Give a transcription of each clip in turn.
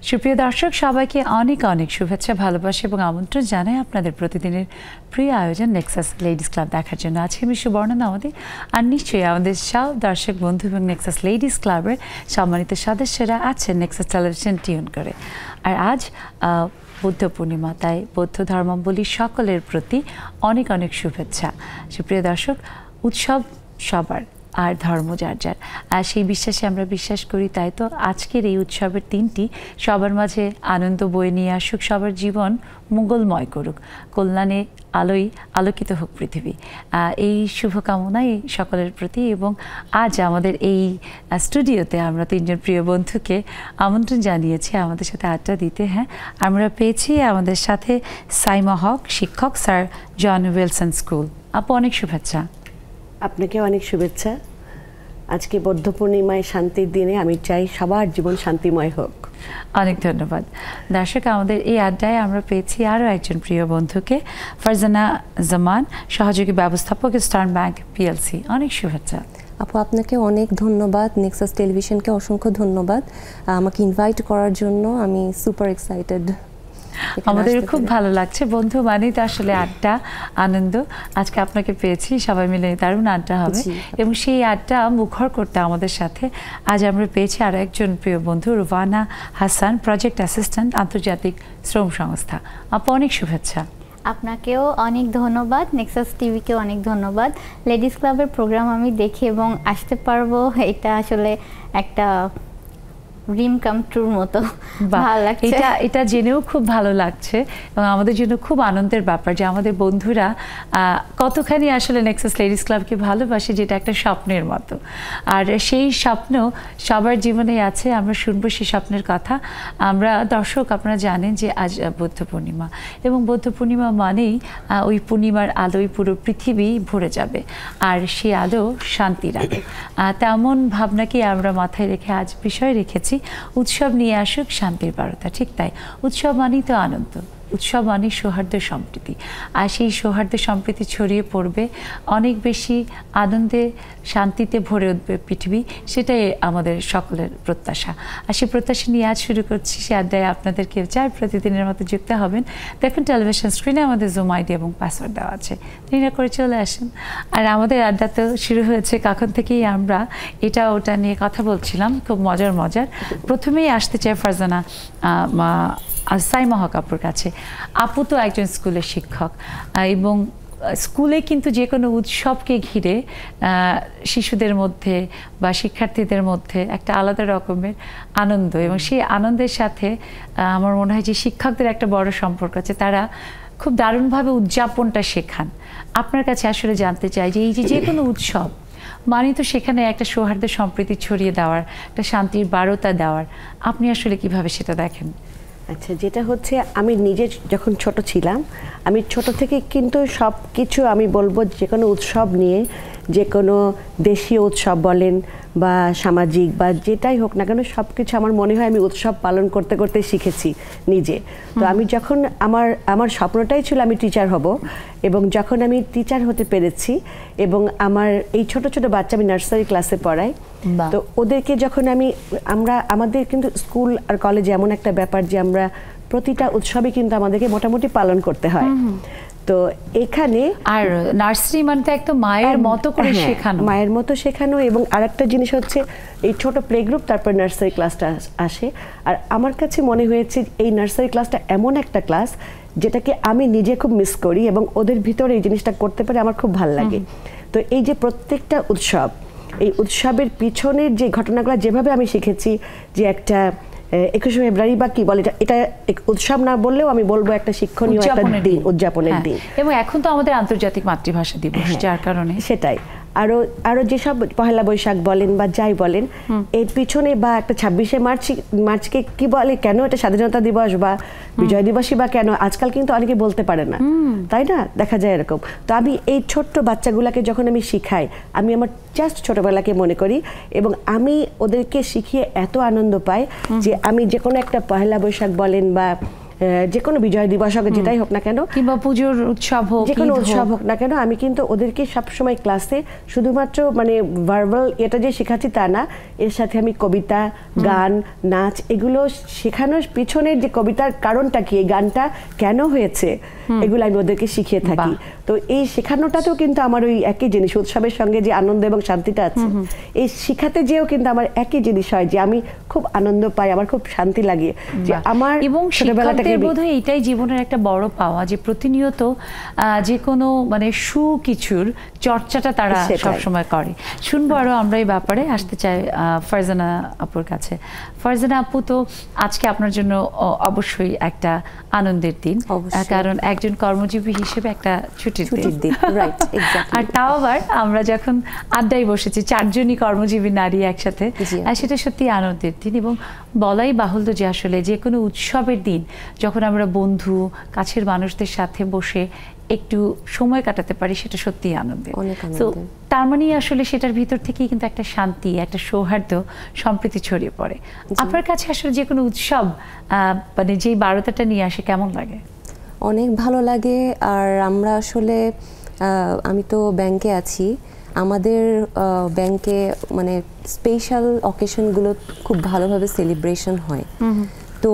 সুপ্রিয় দর্শক সবাইকে অনেক অনেক শুভেচ্ছা ভালোবাসা এবং আমন্ত্রণ জানাই আপনাদের প্রতিদিনের প্রিয় আয়োজন নেক্সাস লেডিস ক্লাব দেখার জন্য। আজকে আমি সুবর্ণা নাওয়াদি আর নিশ্চয়ই আমাদের সব দর্শক বন্ধু এবং নেক্সাস লেডিস ক্লাবের সম্মানিত সদস্যরা আছেন নেক্সাস টেলিভিশন টিউন করে। আর আজ বুদ্ধ পূর্ণিমা, তাই বৌদ্ধ ধর্মাবলম্বী সকলের প্রতি অনেক অনেক শুভেচ্ছা। সুপ্রিয় দর্শক, উৎসব সবার আর ধর্ম যার যার, আর সেই বিশ্বাসে আমরা বিশ্বাস করি। তাই তো আজকের এই উৎসবের দিনটি সবার মাঝে আনন্দ বয়ে নিয়ে আসুক, সবার জীবন মঙ্গলময় করুক, কল্যাণে আলোয় আলোকিত হোক পৃথিবী, এই শুভকামনাই সকলের প্রতি। এবং আজ আমাদের এই স্টুডিওতে আমরা তিনজন প্রিয় বন্ধুকে আমন্ত্রণ জানিয়েছি আমাদের সাথে আড্ডা দিতে। হ্যাঁ, আমরা পেয়েছি আমাদের সাথে সাইমা হক, শিক্ষক, স্যার জন উইলসন স্কুল। আপু, অনেক শুভেচ্ছা। আপনাকে অনেক শুভেচ্ছা। আজকে বৌদ্ধ পূর্ণিমায় শান্তির দিনে আমি চাই সবার জীবন শান্তিময় হোক। অনেক ধন্যবাদ। দর্শক, আমাদের এই আড্ডায় আমরা পেয়েছি আরও একজন প্রিয় বন্ধুকে, ফারজানা জামান, সহযোগী ব্যবস্থাপক, ইস্টার্ন ব্যাংক পিএলসি। অনেক শুভেচ্ছা। আপু, আপনাকে অনেক ধন্যবাদ, নেক্সাস টেলিভিশনকে অসংখ্য ধন্যবাদ আমাকে ইনভাইট করার জন্য। আমি সুপার এক্সাইটেড। আমাদের খুব ভালো লাগছে। বন্ধু মানেই তো আসলে আড্ডা, আনন্দ। আজকে আপনাকে পেয়েছি, সবাই মিলে দারুণ আড্ডা হবে এবং সেই আড্ডা মুখর করতে আমাদের সাথে আজ আমরা পেয়েছি আরও একজন প্রিয় বন্ধু, রুবানা হাসান, প্রজেক্ট অ্যাসিস্ট্যান্ট, আন্তর্জাতিক শ্রম সংস্থা। আপু, অনেক শুভেচ্ছা। আপনাকেও অনেক ধন্যবাদ, নেক্সাস টিভিকেও অনেক ধন্যবাদ। লেডিস ক্লাবের প্রোগ্রাম আমি দেখি এবং আসতে পারবো, এটা আসলে একটা ড্রিম কাম ট্রুর মতো ভালো লাগছে। এটা জেনেও খুব ভালো লাগছে এবং আমাদের জন্য খুব আনন্দের ব্যাপার যে আমাদের বন্ধুরা কতখানি আসলে নেক্সাস লেডিস ক্লাবকে ভালোবাসে, যেটা একটা স্বপ্নের মতো। আর সেই স্বপ্ন সবার জীবনেই আছে। আমরা শুনবো সেই স্বপ্নের কথা। আমরা দর্শক, আপনারা জানেন যে আজ বৌদ্ধ পূর্ণিমা এবং বৌদ্ধ পূর্ণিমা মানেই ওই পূর্ণিমার আলোয় পুরো পৃথিবী ভরে যাবে আর সেই আলো শান্তির আলো। তেমন ভাবনাকে আমরা মাথায় রেখে আজ বিষয় রেখেছি উৎসব নিয়ে আসুক শান্তির বার্তা। ঠিক তাই, উৎসব মানেই তো আনন্দ, উৎসব মানে সৌহার্দ্য সম্প্রীতি। আর সেই সৌহার্দ্য সম্প্রীতি ছড়িয়ে পড়বে, অনেক বেশি আনন্দে শান্তিতে ভরে উঠবে পৃথিবী, সেটাই আমাদের সকলের প্রত্যাশা। আর সেই প্রত্যাশা নিয়ে আজ শুরু করছি সে আড্ডায়। আপনাদেরকে চাই প্রতিদিনের মতো যুক্ত হবেন। দেখুন টেলিভিশন স্ক্রিনে আমাদের জুম আইডি এবং পাসওয়ার্ড দেওয়া আছে, তিনি করে চলে আসেন। আর আমাদের আড্ডা তো শুরু হয়েছে কখন থেকেই আমরা এটা ওটা নিয়ে কথা বলছিলাম, খুব মজার। প্রথমেই আসতে চাই ফারজানা সাইমা হক আপুর কাছে। আপু তো একজন স্কুলের শিক্ষক এবং স্কুলে কিন্তু যে কোনো উৎসবকে ঘিরে শিশুদের মধ্যে বা শিক্ষার্থীদের মধ্যে একটা আলাদা রকমের আনন্দ, এবং সেই আনন্দের সাথে আমার মনে হয় যে শিক্ষকদের একটা বড় সম্পর্ক আছে। তারা খুব দারুণভাবে উদযাপনটা শেখান। আপনার কাছে আসলে জানতে চাই যে এই যে কোনো উৎসব মানে তো সেখানে একটা সৌহার্দ্য সম্প্রীতি ছড়িয়ে দেওয়ার, একটা শান্তির বার্তা দেওয়ার, আপনি আসলে কিভাবে সেটা দেখেন? আচ্ছা, যেটা হচ্ছে, আমি নিজে যখন ছোট ছিলাম, আমি ছোট থেকে কিন্তু সব কিছু আমি বলবো যে কোনো উৎসব নিয়ে, যে কোনো দেশীয় উৎসব বলেন বা সামাজিক বা যেটাই হোক না কেন, সব কিছু আমার মনে হয় আমি উৎসব পালন করতে করতে শিখেছি নিজে। তো আমি যখন আমার স্বপ্নটাই ছিল আমি টিচার হব, এবং যখন আমি টিচার হতে পেরেছি এবং আমার এই ছোট ছোট বাচ্চা, আমি নার্সারি ক্লাসে পড়াই, তো ওদেরকে যখন আমাদের কিন্তু স্কুল আর কলেজে এমন একটা ব্যাপার যে আমরা প্রতিটা উৎসবে কিন্তু আমাদেরকে মোটামুটি পালন করতে হয়। তো এখানে আর নার্সারি মানে তো একদম মায়ের মতো করে শেখানো, মায়ের মতো শেখানো। এবং আরেকটা জিনিস হচ্ছে এই ছোট প্লে গ্রুপ, তারপর নার্সারি ক্লাসটা আসে। আর আমার কাছে মনে হয়েছে এই নার্সারি ক্লাসটা এমন একটা ক্লাস যেটাকে আমি নিজে খুব মিস করি, এবং ওদের ভিতরে এই জিনিসটা করতে পারে আমার খুব ভালো লাগে। তো এই যে প্রত্যেকটা উৎসব, এই উৎসবের পিছনের যে ঘটনাগুলো যেভাবে আমি শিখেছি, যে একটা 21শে ফেব্রুয়ারি বা কি বলে, এটা উৎসব না বললেও আমি বলবো একটা শিক্ষণীয় একটা দিন, উদযাপনের দিন। এবং এখন তো আমাদের আন্তর্জাতিক মাতৃভাষা দিবস, যার কারণে সেটাই আরো যেসব পহেলা বৈশাখ বলেন বা যাই বলেন, এর পিছনে বা একটা 26শে মার্চকে কি বলে, কেন এটা স্বাধীনতা দিবস বা বিজয় দিবসই বা কেন, আজকাল কিন্তু অনেকে বলতে পারে না, তাই না? দেখা যায় এরকম। তো আমি এই ছোট্ট বাচ্চাগুলাকে যখন আমি শিখাই, আমি আমার জাস্ট ছোটবেলাকে মনে করি, এবং আমি ওদেরকে শিখিয়ে এত আনন্দ পাই যে আমি যে কোনো একটা পহেলা বৈশাখ বলেন বা যে কোনো বিজয় দিবস হোক যেটাই হোক না কেন, কিংবা পুজোর উৎসব হোক, যে কোনো উৎসব হোক না কেন, আমি কিন্তু ওদেরকে সবসময় ক্লাসে শুধুমাত্র মানে ভার্বাল এটা যে শেখাচ্ছি তা না, এর সাথে আমি কবিতা, গান, নাচ এগুলো শেখানোর পিছনের যে কবিতার কারণটা কি, এই গানটা কেন হয়েছে, এগুলো আমি ওদেরকে শিখিয়ে থাকি। তো এই শেখানোটাতেও কিন্তু আমার ওই একই জিনিস, উৎসবের সঙ্গে যে আনন্দ এবং শান্তিটা আছে, এই শিখাতে যেও কিন্তু আমার একই জিনিস হয় যে আমি খুব আনন্দ পাই, আমার খুব শান্তি লাগে যে আমার এবং ছোটবেলাটাকে বোধহয় এটাই জীবনের একটা বড় পাওয়া যে প্রতিনিয়ত যে কোনো মানে কিছুর চর্চাটা তারা সবসময় করে। শুনবো আরো আমরা এই ব্যাপারে। আসতে চাই ফারজানা আপুর কাছে। ফারজানা আপু, তো আজকে আপনার জন্য অবশ্যই একটা আনন্দের দিন, কারণ একজন কর্মজীবী হিসেবে একটা ছুটির দিন। আর তাও আবার আমরা যখন আড্ডায় বসেছি চারজনই কর্মজীবী নারী একসাথে, সেটা সত্যি আনন্দের দিন। এবং বলাই বাহুল্য যে আসলে যে কোনো উৎসবের দিন যখন আমরা বন্ধু কাছের মানুষদের সাথে বসে একটু সময় কাটাতে পারি, সেটা সত্যি আনন্দের। তো তার মানে আসলে সেটার ভিতর থেকেই কিন্তু একটা শান্তি, একটা সৌহার্দ্য, সম্প্রীতি ছড়িয়ে পড়ে। আপনার কাছে আসলে যে কোনো উৎসব মানে যেই বারতাটা নিয়ে আসে কেমন লাগে? অনেক ভালো লাগে। আর আমরা আসলে আমি তো ব্যাংকে আছি, আমাদের ব্যাংকে মানে স্পেশাল অকেশনগুলো খুব ভালোভাবে সেলিব্রেশন হয়। তো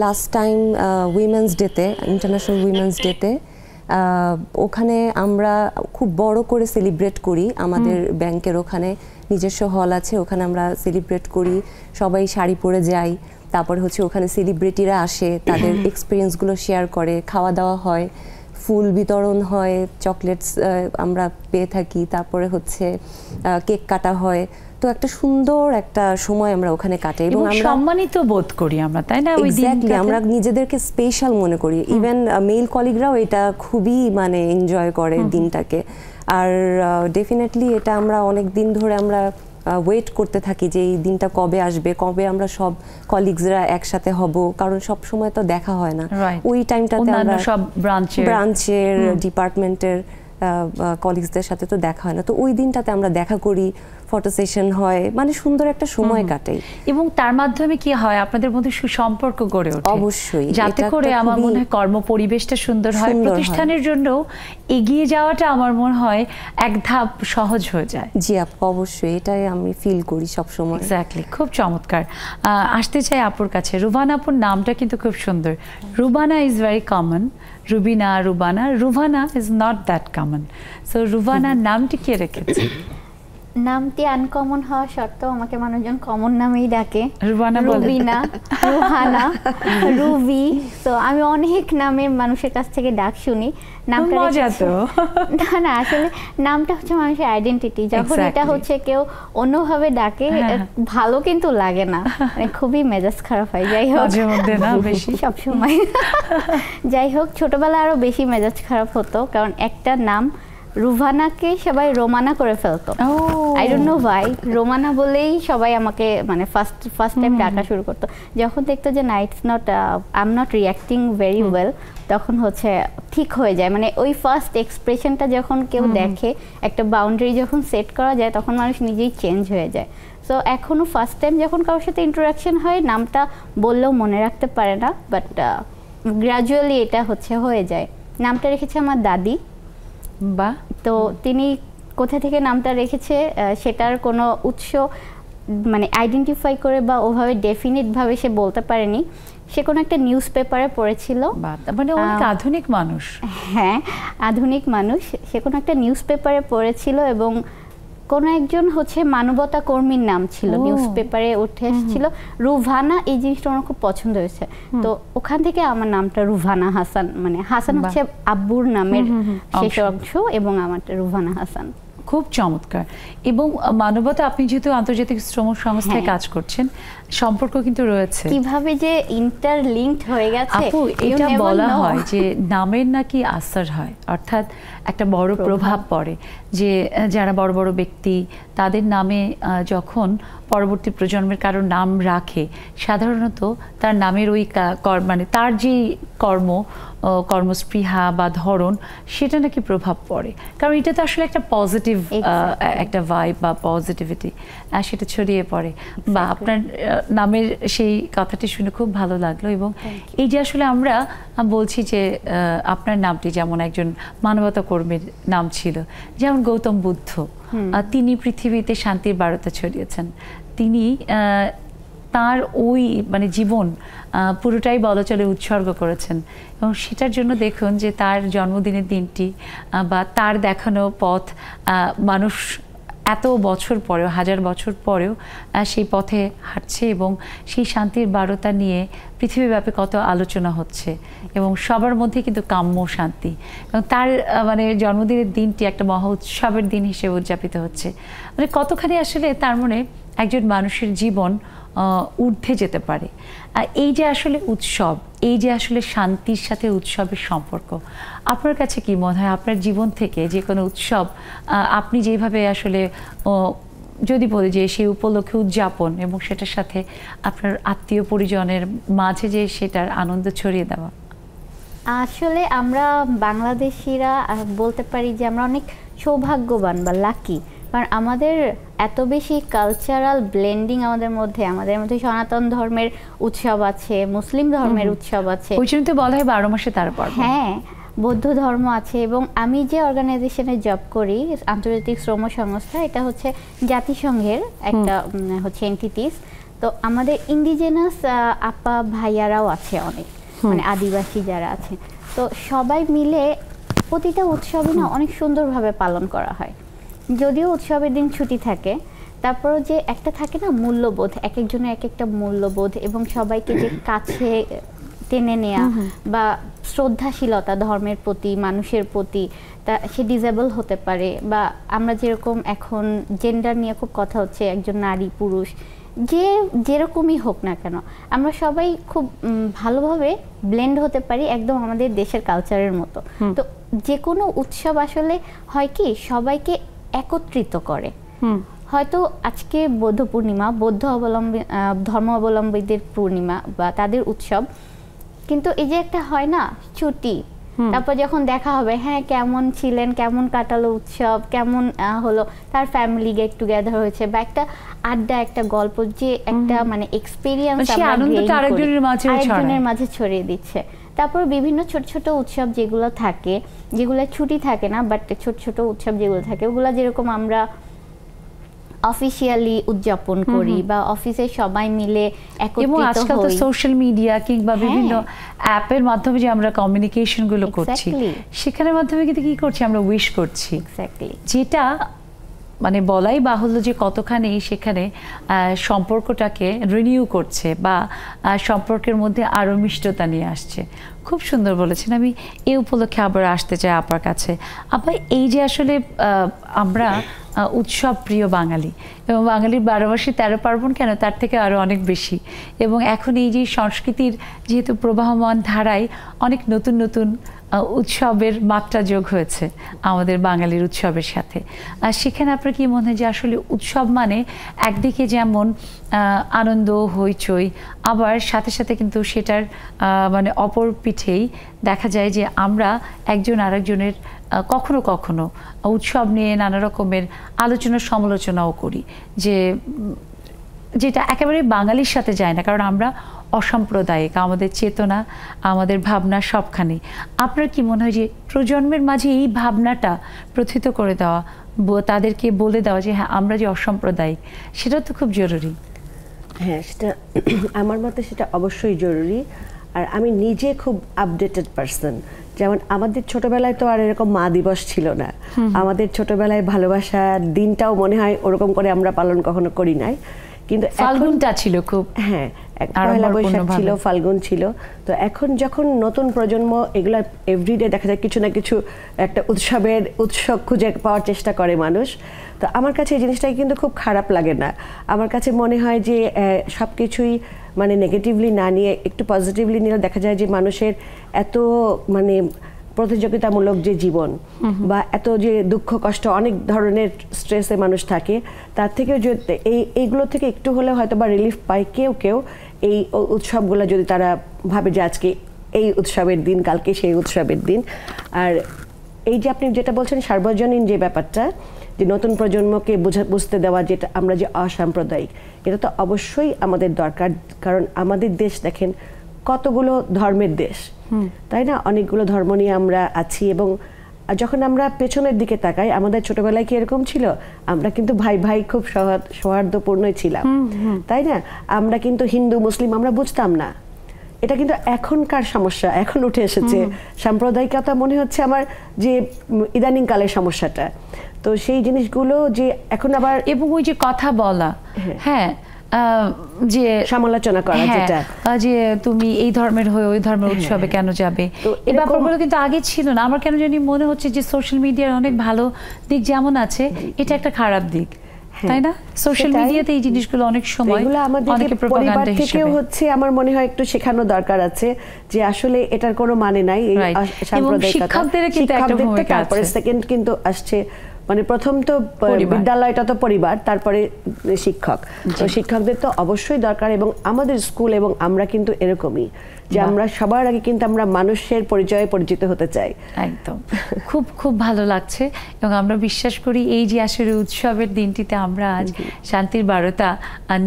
লাস্ট টাইম উইমেন্স ডেতে, ইন্টারন্যাশনাল উইমেন্স ডেতে ওখানে আমরা খুব বড় করে সেলিব্রেট করি। আমাদের ব্যাংকের ওখানে নিজস্ব হল আছে, ওখানে আমরা সেলিব্রেট করি, সবাই শাড়ি পরে যাই। তারপর হচ্ছে ওখানে সেলিব্রিটিরা আসে, তাদের এক্সপিরিয়েন্সগুলো শেয়ার করে, খাওয়া দাওয়া হয়, ফুল বিতরণ হয়, চকলেটস আমরা পেয়ে থাকি, তারপরে হচ্ছে কেক কাটা হয়। তো একটা সুন্দর একটা সময় আমরা ওখানে কাটাই এবং আমরা সম্মানিত বোধ করি আমরা, তাই না? এক্স্যাক্টলি, আমরা নিজেদেরকে স্পেশাল মনে করি। ইভেন মেল কলিগরাও এটা খুবই মানে এনজয় করে দিনটাকে। আর ডেফিনেটলি এটা আমরা অনেক দিন ধরে আমরা ওয়েট করতে থাকি যে এই দিনটা কবে আসবে, কবে আমরা সব কলিগসরা একসাথে হব, কারণ সব সময় তো দেখা হয় না। ওই টাইমটাতে আমরা সব ব্রাঞ্চের ডিপার্টমেন্টের কলিগসদের সাথে তো দেখা হয় না, তো ওই দিনটাতে আমরা দেখা করি, ফটো সেশন হয়, মানে সুন্দর একটা সময় কাটাই। এবং তার মাধ্যমে কি হয়, আপনাদের মধ্যে সুসম্পর্ক গড়ে ওঠে। অবশ্যই, যাতে করে আমার মনে হয় কর্ম পরিবেশটা সুন্দর হয়, প্রতিষ্ঠানের জন্য এগিয়ে যাওয়াটা আমার মনে হয় এক ধাপ সহজ হয়ে যায়। জি আপু, অবশ্যই এটাই আমি ফিল করি সব সময়। এক্স্যাক্টলি, খুব চমৎকার। আসতে চাই আপুর কাছে। রুবানা আপুর নামটা কিন্তু খুব সুন্দর। Rubana is very common, Rubina, Rubana, Ruvana is not that common. So Rubana নামটি কে রেখেছে? নামটি আনকমন হওয়া সত্ত্বেও আমাকে মানুষজন কমন নামেই ডাকে, রুবিনা, রুহানা, রুবি। তো আমি অনেক নামের মানুষের কাছ থেকে ডাক শুনি। নামটা না আসলে নামটা হচ্ছে মানুষের আইডেন্টিটি। যখন এটা হচ্ছে কেউ অন্যভাবে ডাকে ভালো কিন্তু লাগে না, মানে খুবই মেজাজ খারাপ হয়। যাই হোক, সবসময় যাই হোক, ছোটবেলায় আরো বেশি মেজাজ খারাপ হতো, কারণ একটা নাম রুভানাকে সবাই রোমানা করে ফেলতো। আই ডোন্ট নো ভাই, রোমানা বলেই সবাই আমাকে মানে ফার্স্ট টাইম ডাকা শুরু করতো। যখন দেখতো যে না, it's not, I am not reacting very well, তখন হচ্ছে ঠিক হয়ে যায়। মানে ওই ফার্স্ট এক্সপ্রেশনটা যখন কেউ দেখে, একটা বাউন্ডারি যখন সেট করা যায়, তখন মানুষ নিজেই চেঞ্জ হয়ে যায়। সো এখনও ফার্স্ট টাইম যখন কারোর সাথে ইন্টারাকশন হয়, নামটা বললেও মনে রাখতে পারে না, বাট গ্র্যাজুয়ালি এটা হচ্ছে হয়ে যায়। নামটা রেখেছে আমার দাদি। বাহ। তো তিনি কোথা থেকে নামটা রেখেছে সেটার কোনো উৎস মানে আইডেন্টিফাই করে বা ওভাবে ডেফিনিটভাবে সে বলতে পারেনি। সে কোনো একটা নিউজ পেপারে পড়েছিল। মানে অনেক আধুনিক মানুষ। হ্যাঁ, আধুনিক মানুষ। সে কোনো একটা নিউজ পেপারে পড়েছিল এবং কোনো একজন হচ্ছে মানবতা কর্মীর নাম ছিল, নিউজ পেপারে উঠে এসেছিল রুভানা। এই জিনিসটা আমার খুব পছন্দ হয়েছে, তো ওখান থেকে আমার নামটা রুভানা হাসান। মানে হাসান হচ্ছে আব্বুর নামের শেষ অংশ এবং আমারটা রুভানা হাসান। খুব চমৎকার। এবং মানবতা, আপনি যেহেতু আন্তর্জাতিক শ্রম সংস্থায় কাজ করছেন, সম্পর্ক কিন্তু রয়েছে। কিভাবে যে ইন্টারলিঙ্কড হয়ে গেছে। আপু, এটা বলা হয় যে নামের নাকি আসর হয়, অর্থাৎ একটা বড় প্রভাব পড়ে, যে যারা বড় বড় ব্যক্তি তাদের নামে যখন পরবর্তী প্রজন্মের কারো নাম রাখে, সাধারণত তার নামের ওই মানে তার যে কর্মস্পৃহা বা ধরন, সেটা নাকি প্রভাব পড়ে। কারণ এটা তো আসলে একটা পজিটিভ একটা ভাইব বা পজিটিভিটি সেটা ছড়িয়ে পড়ে। বা আপনার নামের সেই কথাটি শুনে খুব ভালো লাগলো। এবং এই যে আসলে আমরা বলছি যে আপনার নামটি যেমন একজন মানবতা কর্মীর নাম ছিল, যেমন গৌতম বুদ্ধ, তিনি পৃথিবীতে শান্তির বার্তা ছড়িয়েছেন। তিনি তার ওই মানে জীবন পুরোটাই বলা চলে উৎসর্গ করেছেন। এবং সেটার জন্য দেখুন যে তার জন্মদিনের দিনটি বা তার দেখানো পথ মানুষ এত বছর পরেও, হাজার বছর পরেও সেই পথে হাঁটছে এবং সেই শান্তির বার্তা নিয়ে পৃথিবীব্যাপী কত আলোচনা হচ্ছে এবং সবার মধ্যে কিন্তু কাম্য শান্তি। এবং তার মানে জন্মদিনের দিনটি একটা মহা উৎসবের দিন হিসেবে উদযাপিত হচ্ছে। মানে কতখানি আসলে তার মনে একজন মানুষের জীবন ঊর্ধ্বে যেতে পারে। এই যে আসলে উৎসব, এই যে আসলে শান্তির সাথে উৎসবের সম্পর্ক, আপনার কাছে কি মনে হয় আপনার জীবন থেকে যে কোনো উৎসব আপনি যেভাবে আসলে যদি বলি যে সেই উপলক্ষে উদযাপন এবং সেটার সাথে আপনার আত্মীয় পরিজনের মাঝে যে সেটার আনন্দ ছড়িয়ে দেওয়া? আসলে আমরা বাংলাদেশিরা বলতে পারি যে আমরা অনেক সৌভাগ্যবান বা লাকি, কারণ আমাদের এত বেশি কালচারাল ব্লেন্ডিং আমাদের মধ্যে সনাতন ধর্মের উৎসব আছে, মুসলিম ধর্মের উৎসব আছে, ওই জন্য তো বলা হয় 12 মাসে 13 পার্বণ। হ্যাঁ, বৌদ্ধ ধর্ম আছে। এবং আমি যে অর্গানাইজেশনে জব করি, আন্তর্জাতিক শ্রম সংস্থা, এটা হচ্ছে জাতিসংঘের একটা হচ্ছে এন্টিটিস। তো আমাদের ইন্ডিজেনাস আপা ভাইয়ারাও আছে অনেক, মানে আদিবাসী যারা আছে। তো সবাই মিলে প্রতিটা উৎসবই না অনেক সুন্দরভাবে পালন করা হয়। যদিও উৎসবের দিন ছুটি থাকে, তারপরও যে একটা থাকে না মূল্যবোধ, এক একজনের এক একটা মূল্যবোধ, এবং সবাইকে যে কাছে টেনে নেওয়া বা শ্রদ্ধাশীলতা ধর্মের প্রতি, মানুষের প্রতি। তা সে ডিজেবল হতে পারে, বা আমরা যেরকম এখন জেন্ডার নিয়ে খুব কথা হচ্ছে, একজন নারী পুরুষ যে যেরকমই হোক না কেন, আমরা সবাই খুব ভালোভাবে ব্লেন্ড হতে পারি, একদম আমাদের দেশের কালচারের মতো। তো যে কোনো উৎসব আসলে হয় কি সবাইকে একত্রিত করে। হয়তো আজকে বৌদ্ধ পূর্ণিমা, বৌদ্ধ ধর্ম অবলম্বীদের পূর্ণিমা বা তাদের উৎসব, কিন্তু এই যে একটা হয় না ছুটি, তারপর যখন দেখা হবে, হ্যাঁ কেমন ছিলেন, কেমন কাটালো উৎসব, কেমন হলো, তার ফ্যামিলি গেট টুগেদার হয়েছে, বা একটা আড্ডা, একটা গল্প, যে একটা মানে এক্সপিরিয়েন্স আরেকজনের মাঝে ছড়িয়ে দিচ্ছে। তারপর বিভিন্ন ছোট ছোট উৎসব যেগুলো থাকে, যেগুলো ছুটি থাকে না, বাট ছোট ছোট উৎসব যেগুলো থাকে, ওগুলো যেরকম আমরা অফিশিয়ালি উদযাপন করি বা অফিসে সবাই মিলে একত্রিত হই। আজকাল তো সোশ্যাল মিডিয়া কিংবা বিভিন্ন অ্যাপের মাধ্যমে যে আমরা কমিউনিকেশন গুলো করছি, সেখানের মাধ্যমে কিন্তু কি করছি, আমরা উইশ করছি, যেটা মানে বলাই বাহুল্য যে কতখানি সেখানে সম্পর্কটাকে রিনিউ করছে বা সম্পর্কের মধ্যে আরও মিষ্টতা নিয়ে আসছে। খুব সুন্দর বলেছেন। আমি এই উপলক্ষে আবার আসতে চাই আপনার কাছে। আপা, এই যে আসলে আমরা উৎসব প্রিয় বাঙালি, এবং বাঙালির 12 মাসে 13 পার্বণ কেন, তার থেকে আরও অনেক বেশি। এবং এখন এই যে সংস্কৃতির যেহেতু প্রবাহমান ধারায় অনেক নতুন নতুন উৎসবের মাত্রা যোগ হয়েছে আমাদের বাঙালির উৎসবের সাথে, আর সেখানে আপনার কি মনে হয় যে আসলে উৎসব মানে একদিকে যেমন আনন্দ হইচই, আবার সাথে সাথে কিন্তু সেটার মানে অপর পিঠেই দেখা যায় যে আমরা একজন আরেকজনের কখনো কখনো উৎসব নিয়ে নানা রকমের আলোচনা সমালোচনাও করি, যে যেটা একেবারে বাঙালির সাথে যায় না, কারণ আমরা অসাম্প্রদায়িক, আমাদের চেতনা, আমাদের ভাবনা সবখানে। আপনার কি মনে হয় যে প্রজন্মের মাঝে এই ভাবনাটা প্রথিত করে দেওয়া, তাদেরকে বলে দেওয়া যে হ্যাঁ আমরা যে অসাম্প্রদায়িক, সেটা তো খুব জরুরি? হ্যাঁ, সেটা আমার মতে সেটা অবশ্যই জরুরি। আর আমি নিজে খুব আপডেটেড পারসন। যেমন আমাদের ছোটবেলায় তো আর এরকম মা দিবস ছিল না, আমাদের ছোটবেলায় ভালোবাসার দিনটাও মনে হয় ওরকম করে আমরা পালন কখনো করি নাই, কিন্তু ফাল্গুনটা ছিল খুব, হ্যাঁ পয়লা বৈশাখ ছিল, ফাল্গুন ছিল। তো এখন যখন নতুন প্রজন্ম এগুলা এভরিডে দেখা যায় কিছু না কিছু একটা উৎসব খুঁজে পাওয়ার চেষ্টা করে মানুষ, তো আমার কাছে এই জিনিসটাই কিন্তু খুব খারাপ লাগে না। আমার কাছে মনে হয় যে সব কিছুই মানে নেগেটিভলি না নিয়ে একটু পজিটিভলি নিলে দেখা যায় যে মানুষের এত মানে প্রতিযোগিতামূলক যে জীবন বা এত যে দুঃখ কষ্ট, অনেক ধরনের স্ট্রেসে মানুষ থাকে, তার থেকেও এইগুলো থেকে একটু হলেও হয়তো বা রিলিফ পায় কেউ কেউ এই উৎসবগুলো, যদি তারা ভাবে যে আজকে এই উৎসবের দিন, কালকে সেই উৎসবের দিন। আর এই যে আপনি যেটা বলছেন সার্বজনীন যে ব্যাপারটা, যে নতুন প্রজন্মকে বুঝতে দেওয়া যেটা আমরা যে অসাম্প্রদায়িক, এটা তো অবশ্যই আমাদের দরকার। কারণ আমাদের দেশ দেখেন কতগুলো ধর্মের দেশ, তাই না? অনেকগুলো ধর্ম নিয়ে আমরা আছি, এবং যখন আমরা পেছনের দিকে তাকাই আমাদের ছোটবেলায় কি এরকম ছিল? আমরা কিন্তু ভাই ভাই খুব সৌহার্দ্যপূর্ণই ছিলাম, তাই না? আমরা কিন্তু হিন্দু মুসলিম আমরা বুঝতাম না। এটা কিন্তু এখনকার সমস্যা, এখন উঠে এসেছে সাম্প্রদায়িকতা, মনে হচ্ছে আমার যে ইদানিং কালের সমস্যাটা। তো সেই জিনিসগুলো যে এখন আবার, এবং ওই যে কথা বলা, হ্যাঁ যে সমালোচনা করা, যেটা যে তুমি এই ধর্মের হয়ে ওই ধর্মের উৎসবে কেন যাবে, এই ব্যাপারগুলো কিন্তু আগে ছিল না। আমার কেন জানি মনে হচ্ছে যে সোশ্যাল মিডিয়ার অনেক ভালো দিক যেমন আছে, এটা একটা খারাপ দিক, তাই না? সোশ্যাল মিডিয়াতে এই জিনিসগুলো অনেক সময় আমাদের পরিবার থেকেও হচ্ছে, আমার মনে হয় একটু শেখানো দরকার আছে যে আসলে এটার কোনো মানে নাই এই সাম্প্রদায়িকতা। শিক্ষকদের কিন্তু একটা ভূমিকা আছে। তারপরে সেকেন্ড কিন্তু আসছে, মানে প্রথম তো বিদ্যালয়টা তো পরিবার, তারপরে শিক্ষক। তো শিক্ষকদের তো অবশ্যই দরকার, এবং আমাদের স্কুল এবং আমরা কিন্তু এরকমই যে আমরা সবার আগে কিন্তু আমরা মানুষের পরিচয়ে পরিচিত হতে চাই। একদম, খুব খুব ভালো লাগছে, এবং আমরা বিশ্বাস করি এই যে আসলে উৎসবের দিনটিতে আমরা আজ শান্তির বারতা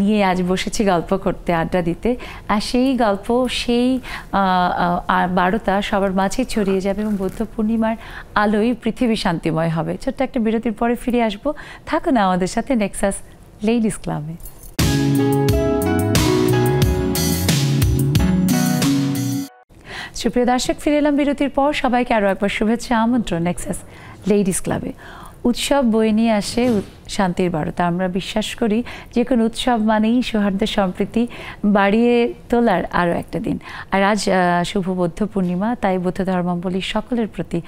নিয়ে আজ বসেছি গল্প করতে, আড্ডা দিতে, আর সেই গল্প সেই বারতা সবার মাঝে ছড়িয়ে যাবে, এবং বৌদ্ধ পূর্ণিমার আলোয় পৃথিবী শান্তিময় হবে। ছোট্ট একটা বিরতির পরে ফিরে আসবো, থাকুন আমাদের সাথে নেক্সাস লেডিস ক্লাবে। সুপ্রিয় দর্শক, ফিরে এলাম বিরতির পর। সবাইকে আরও একবার শুভেচ্ছা, আমন্ত্রণ নেক্সাস লেডিস ক্লাবে। উৎসব বয়ে নিয়ে আসে শান্তির বারতা। আমরা বিশ্বাস করি যে কোনো উৎসব মানেই সৌহার্দ্য সম্প্রীতি বাড়িয়ে তোলার আরও একটা দিন। আর আজ শুভ বৌদ্ধ পূর্ণিমা, তাই বৌদ্ধ ধর্মাবলী সকলের প্রতি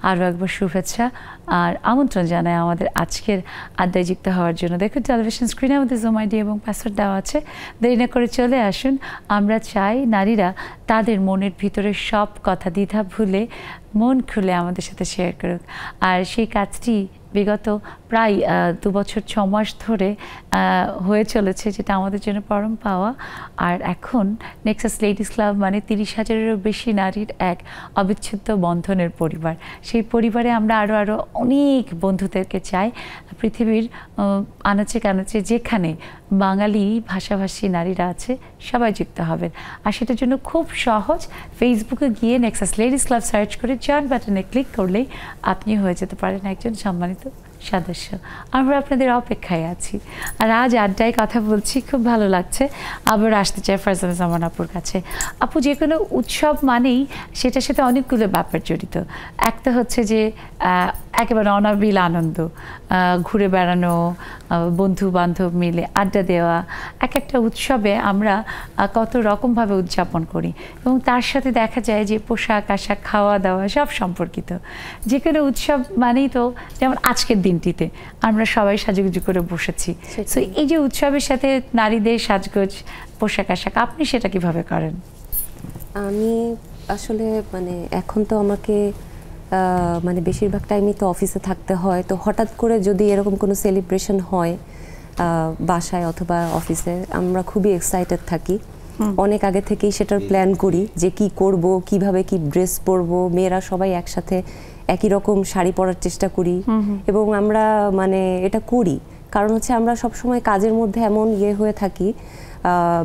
আরও একবার শুভেচ্ছা আর আমন্ত্রণ জানাই আমাদের আজকের আড্ডায় যুক্ত হওয়ার জন্য। দেখুন টেলিভিশন স্ক্রিনে আমাদের জুম আইডি এবং পাসওয়ার্ড দেওয়া আছে, দেরি না করে চলে আসুন। আমরা চাই নারীরা তাদের মনের ভিতরে সব কথা দ্বিধা ভুলে মন খুলে আমাদের সাথে শেয়ার করুক। আর সেই কাজটি বিগত প্রায় 2 বছর 6 মাস ধরে হয়ে চলেছে, যেটা আমাদের জন্য পরম পাওয়া। আর এখন নেক্সাস লেডিস ক্লাব মানে 30,000-এরও বেশি নারীর এক অবিচ্ছেদ্য বন্ধনের পরিবার। সেই পরিবারে আমরা আরও অনেক বন্ধুদেরকে চাই। পৃথিবীর আনাচে কানাচে যেখানে বাঙালি ভাষাভাষী নারীরা আছে সবাই যুক্ত হবেন। আর সেটার জন্য খুব সহজ, ফেসবুকে গিয়ে নেক্সাস লেডিস ক্লাব সার্চ করে জয়েন বাটনে ক্লিক করলেই আপনি হয়ে যেতে পারেন একজন সম্মানিত সদস্য। আমরা আপনাদের অপেক্ষায় আছি। আর আজ আড্ডায় কথা বলছি, খুব ভালো লাগছে। আবার আসতে চাই ফারজানা জামান আপুর কাছে। আপু, যে কোনো উৎসব মানেই সেটার সাথে অনেকগুলো ব্যাপার জড়িত। একটা হচ্ছে যে একেবারে অনাবিল আনন্দ, ঘুরে বেড়ানো, বন্ধু বান্ধব মিলে আড্ডা দেওয়া। এক একটা উৎসবে আমরা কত রকমভাবে উদযাপন করি, এবং তার সাথে দেখা যায় যে পোশাক আশাক, খাওয়া দাওয়া সব সম্পর্কিত। যে কোনো উৎসব মানেই তো, যেমন আজকের দিনটিতে আমরা সবাই সাজুগুজু করে বসেছি। সো এই যে উৎসবের সাথে নারীদের সাজগোজ, পোশাক আশাক, আপনি সেটা কিভাবে করেন? আমি আসলে মানে এখন তো আমাকে মানে বেশিরভাগ টাইমই তো অফিসে থাকতে হয়, তো হঠাৎ করে যদি এরকম কোনো সেলিব্রেশন হয় বাসায় অথবা অফিসে, আমরা খুবই এক্সাইটেড থাকি। অনেক আগে থেকেই সেটার প্ল্যান করি যে কি করব, কিভাবে কি ড্রেস পরবো। মেয়েরা সবাই একসাথে একই রকম শাড়ি পরার চেষ্টা করি, এবং আমরা মানে এটা করি কারণ হচ্ছে আমরা সবসময় কাজের মধ্যে এমন হয়ে থাকি,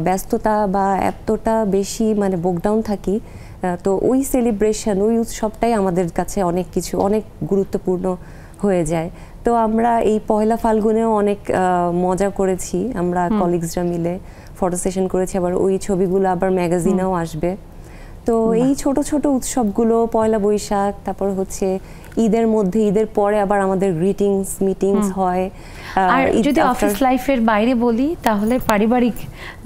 ব্যস্ততা বা এতটা বেশি মানে বকডাউন থাকি। তো ওই সেলিব্রেশন, ওই উৎসবটাই আমাদের কাছে অনেক কিছু, অনেক গুরুত্বপূর্ণ হয়ে যায়। তো আমরা এই পয়লা ফাল্গুনেও অনেক মজা করেছি, আমরা কলিগসরা মিলে ফটো সেশন করেছি, আবার ওই ছবিগুলো আবার ম্যাগাজিনেও আসবে। তো এই ছোট ছোট উৎসবগুলো, পয়লা বৈশাখ, তারপর হচ্ছে ঈদের মধ্যে, ঈদের পরে আবার আমাদের গ্রিটিংস মিটিংস হয়। আর যদি অফিস লাইফের বাইরে বলি তাহলে পারিবারিক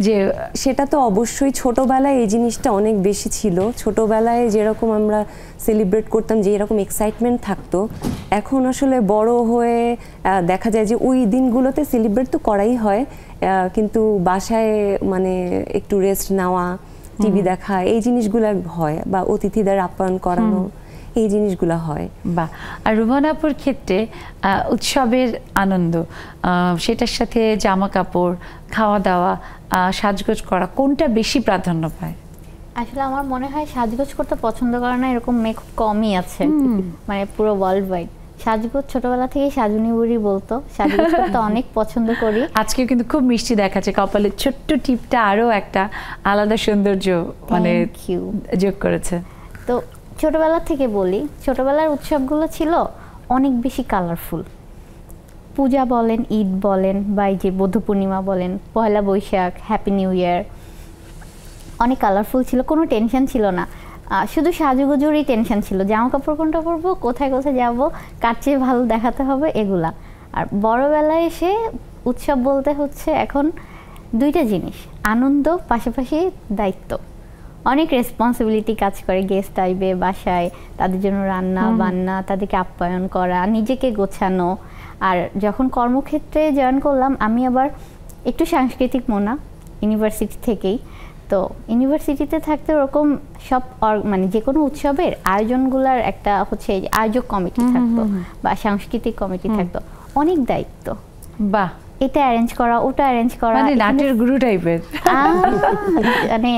যে, সেটা তো অবশ্যই ছোটবেলায় এই জিনিসটা অনেক বেশি ছিল। ছোটবেলায় যেরকম আমরা সেলিব্রেট করতাম, যে এরকম এক্সাইটমেন্ট থাকতো, এখন আসলে বড় হয়ে দেখা যায় যে ওই দিনগুলোতে সেলিব্রেট তো করাই হয়, কিন্তু বাসায় মানে একটু রেস্ট নেওয়া, টিভি দেখা, এই জিনিসগুলো হয়, বা অতিথিদের আপ্যায়ন করানো, এই জিনিসগুলো হয়। বা আর রুবানাপুর ক্ষেত্রে উৎসবের আনন্দ, সেটার সাথে জামা কাপড়, খাওয়া দাওয়া, সাজগোজ করা, কোনটা বেশি প্রাধান্য পায়? আসলে আমার মনে হয় সাজগোজ করতে পছন্দ করে না এরকম মেয়ে খুব কমই আছে, মানে পুরো ওয়ার্ল্ড ওয়াইড। সাজগোজ ছোটবেলা থেকেই সাজুনি বুড়ি বলতো, সাজগোজ করতে অনেক পছন্দ করি। আজকেও কিন্তু খুব মিষ্টি দেখাচ্ছে, কপালের ছোট্ট টিপটা আরো একটা আলাদা সৌন্দর্য মানে যোগ করেছে। তো ছোটবেলা থেকে বলি, ছোটবেলার উৎসবগুলো ছিল অনেক বেশি কালারফুল। পূজা বলেন, ঈদ বলেন, বা এই যে বৌদ্ধ পূর্ণিমা বলেন, পয়লা বৈশাখ, হ্যাপি নিউ ইয়ার, অনেক কালারফুল ছিল, কোনো টেনশন ছিল না। শুধু সাজুগুজুরই টেনশন ছিল, জামা কাপড় কোনটা পরবো, কোথায় কোথায় যাব, কার চেয়ে ভালো দেখাতে হবে, এগুলা। আর বড়বেলায় এসে উৎসব বলতে হচ্ছে এখন দুইটা জিনিস, আনন্দ পাশাপাশি দায়িত্ব। অনেক রেসপন্সিবিলিটি কাজ করে, গেস্ট আসবে বাসায়, তাদের জন্য রান্না বান্না, তাদেরকে আপ্যায়ন করা, নিজেকে গোছানো। আর যখন কর্মক্ষেত্রে জয়েন করলাম, আমি আবার একটু সাংস্কৃতিক মনা ইউনিভার্সিটি থেকেই। তো ইউনিভার্সিটিতে থাকতে ওরকম সব মানে যে কোনো উৎসবের আয়োজনগুলোর একটা হচ্ছে আয়োজক কমিটি থাকতো বা সাংস্কৃতিক কমিটি থাকতো, অনেক দায়িত্ব। বাহ, এটা অ্যারেঞ্জ করা, ওটা অ্যারেঞ্জ করা, মানে নাটের গুরু টাইপের। মানে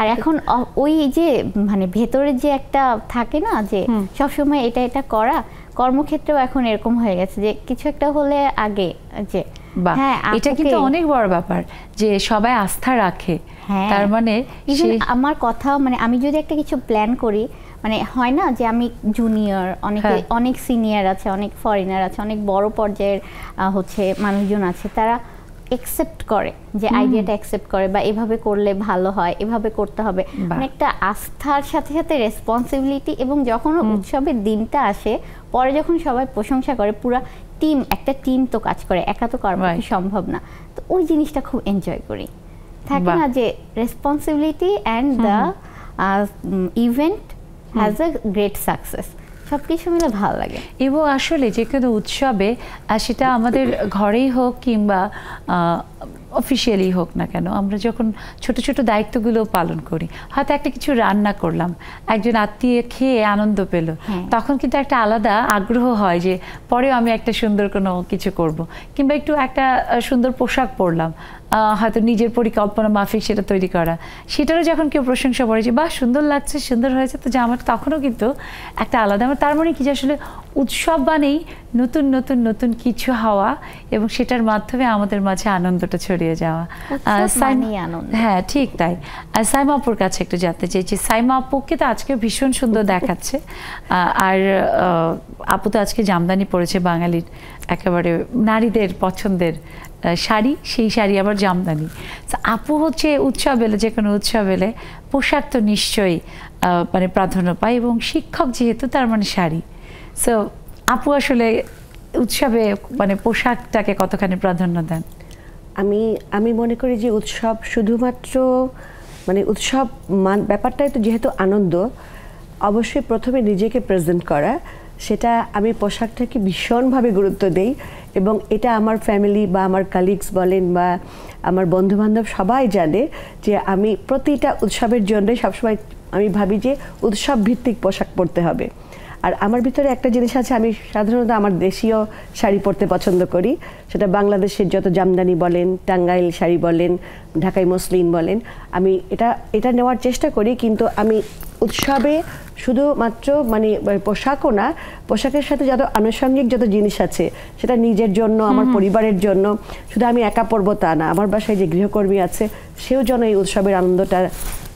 আর এখন ওই যে মানে ভেতরে যে একটা থাকে না যে সবসময় এটা এটা করা, কর্মক্ষেত্রেও এখন এরকম হয়ে গেছে যে কিছু একটা হলে আগে যে হ্যাঁ, এটা কিন্তু অনেক বড় ব্যাপার যে সবাই আস্থা রাখে। তার মানে আমার কথা মানে আমি যদি একটা কিছু প্ল্যান করি, মানে হয় না যে আমি জুনিয়র, অনেক সিনিয়র আছে, অনেক ফরেনার আছে, অনেক বড় পর্যায়ের হচ্ছে মানুষজন আছে, তারা একসেপ্ট করে যে আইডিয়াটা একসেপ্ট করে বা এভাবে করলে ভালো হয়, এভাবে করতে হবে। মানে একটা আস্থার সাথে সাথে রেসপন্সিবিলিটি, এবং যখন উৎসবের দিনটা আসে পরে যখন সবাই প্রশংসা করে, পুরা টিম, একটা টিম তো কাজ করে, একা তো করা সম্ভব না। তো ওই জিনিসটা খুব এনজয় করি। থাকে না যে responsibility and the event has a great success, সব কিছু মিলে ভালো লাগে। এবং আসলে যে কোনো উৎসবে, সেটা আমাদের ঘরেই হোক কিংবা অফিসিয়ালি হোক না কেন, আমরা যখন ছোট ছোট দায়িত্বগুলো পালন করি, হয়তো একটা কিছু রান্না করলাম, একজন আত্মীয় খেয়ে আনন্দ পেল, তখন কিন্তু একটা আলাদা আগ্রহ হয় যে পরেও আমি একটা সুন্দর কোনো কিছু করব, কিংবা একটু একটা সুন্দর পোশাক পরলাম, হয়তো নিজের পরিকল্পনা মাফিক সেটা তৈরি করা, সেটারও যখন কেউ প্রশংসা করে যে বাহ সুন্দর লাগছে, সুন্দর হয়েছে, তো জামাটা তখনও কিন্তু একটা আলাদা। আমার তার মানে কি যে আসলে উৎসব মানেই নতুন নতুন নতুন কিছু হওয়া এবং সেটার মাধ্যমে আমাদের মাঝে আনন্দটা ছড়িয়ে যাওয়া। হ্যাঁ, ঠিক তাই। সাইমা আপুর কাছে একটু জানতে চাইছি, সাইমা আপুকে তো আজকে ভীষণ সুন্দর দেখাচ্ছে, আর আপু তো আজকে জামদানি পরেছে, বাঙালির একেবারে নারীদের পছন্দের শাড়ি, সেই শাড়ি আবার জামদানি। আপু হচ্ছে উৎসব এলে, যে কোনো উৎসব এলে পোশাক তো নিশ্চয়ই মানে প্রাধান্য পায়, এবং শিক্ষক যেহেতু তার মানে শাড়ি। সো আপু আসলে উৎসবে মানে পোশাকটাকে কতখানি প্রাধান্য দেন? আমি মনে করি যে উৎসব শুধুমাত্র মানে উৎসব ব্যাপারটাই তো যেহেতু আনন্দ, অবশ্যই প্রথমে নিজেকে প্রেজেন্ট করা, সেটা আমি পোশাকটাকে ভীষণভাবে গুরুত্ব দেই। এবং এটা আমার ফ্যামিলি বা আমার কালিগস বলেন বা আমার বন্ধুবান্ধব সবাই জানে যে আমি প্রতিটা উৎসবের জন্যই সবসময় আমি ভাবি যে উৎসব ভিত্তিক পোশাক পরতে হবে। আর আমার ভিতরে একটা জিনিস আছে, আমি সাধারণত আমার দেশীয় শাড়ি পরতে পছন্দ করি, সেটা বাংলাদেশের যত জামদানি বলেন, টাঙ্গাইল শাড়ি বলেন, ঢাকাই মসলিন বলেন, আমি এটা নেওয়ার চেষ্টা করি। কিন্তু আমি উৎসবে শুধুমাত্র মানে পোশাকও না, পোশাকের সাথে যত আনুষঙ্গিক যত জিনিস আছে সেটা নিজের জন্য, আমার পরিবারের জন্য, শুধু আমি একা পরবো তা না, আমার বাসায় যে গৃহকর্মী আছে সেও যেন এই উৎসবের আনন্দটা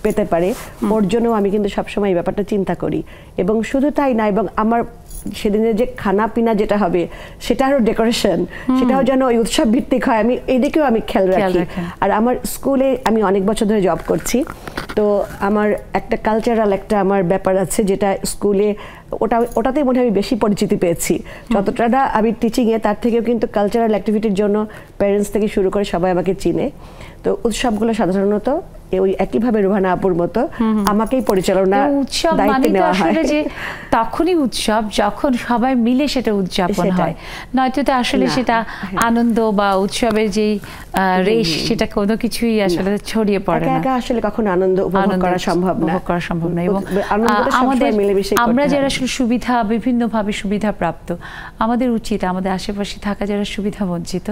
পেতে পারে, ওর জন্য আমি কিন্তু সবসময় এই ব্যাপারটা চিন্তা করি। এবং শুধু তাই না, এবং আমার সেদিনের যে খানা পিনা যেটা হবে সেটারও ডেকোরেশন, সেটাও যেন ওই উৎসব ভিত্তিক হয়, আমি এদিকেও আমি খেয়াল রাখি। আর আমার স্কুলে আমি অনেক বছর ধরে জব করছি, তো আমার একটা কালচারাল একটা আমার ব্যাপার আছে, যেটা স্কুলে ওটাতে মনে হয় আমি বেশি পরিচিতি পেয়েছি। যতটা না আমি টিচিংয়ে, তার থেকেও কিন্তু কালচারাল অ্যাক্টিভিটির জন্য প্যারেন্টস থেকে শুরু করে সবাই আমাকে চিনে। তো উৎসবগুলো সাধারণত ওই একইভাবে রুহানা আপুর মতো আমাকেই পরিচালনা দায়িত্ব নেওয়া হয়। যে তখনই উৎসব যখন সবাই মিলে সেটা উদযাপন হয়, নয়তো তো আসলে সেটা আনন্দ বা উৎসবের যেই রেশ সেটা কোনো কিছুই আসলে ছড়িয়ে পড়ে না। একা আসলে কখনো আনন্দ উপভোগ করা সম্ভব না। এবং আমাদের আমরা যারা আসলে সুবিধা, বিভিন্নভাবে সুবিধা প্রাপ্ত, আমাদের উচিত আমাদের আশেপাশে থাকা যারা সুবিধা বঞ্চিত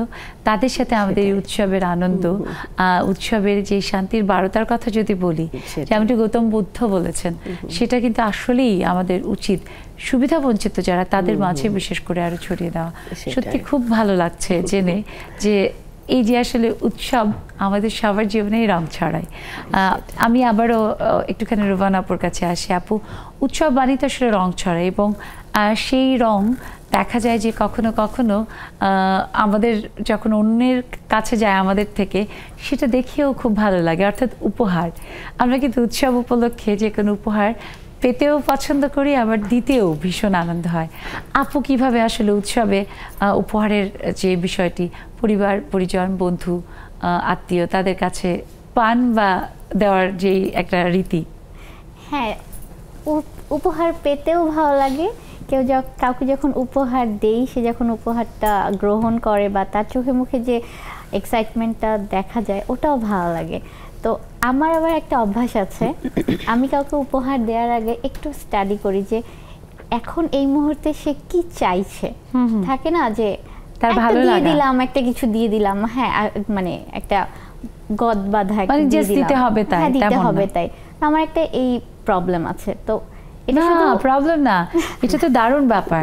তাদের সাথে আমাদের এই উৎসবের আনন্দ, উৎসবের যে শান্তির বারো বারতার কথা যদি বলি, যেমনটি গৌতম বুদ্ধ বলেছেন, সেটা কিন্তু আসলেই আমাদের উচিত সুবিধা বঞ্চিত যারা তাদের মাঝে বিশেষ করে আরো ছড়িয়ে দেওয়া। সত্যি খুব ভালো লাগছে জেনে যে এই যে আসলে উৎসব আমাদের সবার জীবনেই রং ছড়ায়। আমি আবারও একটুখানি রুবানা আপুর কাছে আসি। আপু, উৎসব বাণী তো আসলে রং ছড়ায় এবং সেই রং দেখা যায় যে কখনো কখনো আমাদের যখন অন্যের কাছে যায় আমাদের থেকে, সেটা দেখেও খুব ভালো লাগে। অর্থাৎ উপহার, আমরা কিন্তু উৎসব উপলক্ষে যে কোনো উপহার পেতেও পছন্দ করি, আবার দিতেও ভীষণ আনন্দ হয়। আপু কিভাবে আসলে উৎসবে উপহারের যে বিষয়টি পরিবার পরিজন বন্ধু আত্মীয় তাদের কাছে পান বা দেওয়ার যে একটা রীতি? হ্যাঁ, উপহার পেতেও ভালো লাগে। কাউকে যখন উপহার দেই, সে যখন উপহারটা গ্রহণ করে বা তার চোখে মুখে যে এক্সাইটমেন্টটা দেখা যায়, ওটাও ভালো লাগে। তো আমার আবার একটা অভ্যাস আছে, আমি কাউকে উপহার দেওয়ার আগে একটু স্টাডি করি যে এখন এই মুহূর্তে সে কি চাইছে। থাকে না যে তার ভালো দিয়ে লাগা, দিলাম, একটা কিছু দিয়ে দিলাম, হ্যাঁ মানে একটা গদ বাঁধা মানে দিতে হবে তাই, হ্যাঁ দিতে হবে তাই। আমার একটা এই প্রবলেম আছে। তো এটা শুধু প্রবলেম না, এটা তো দারুণ ব্যাপার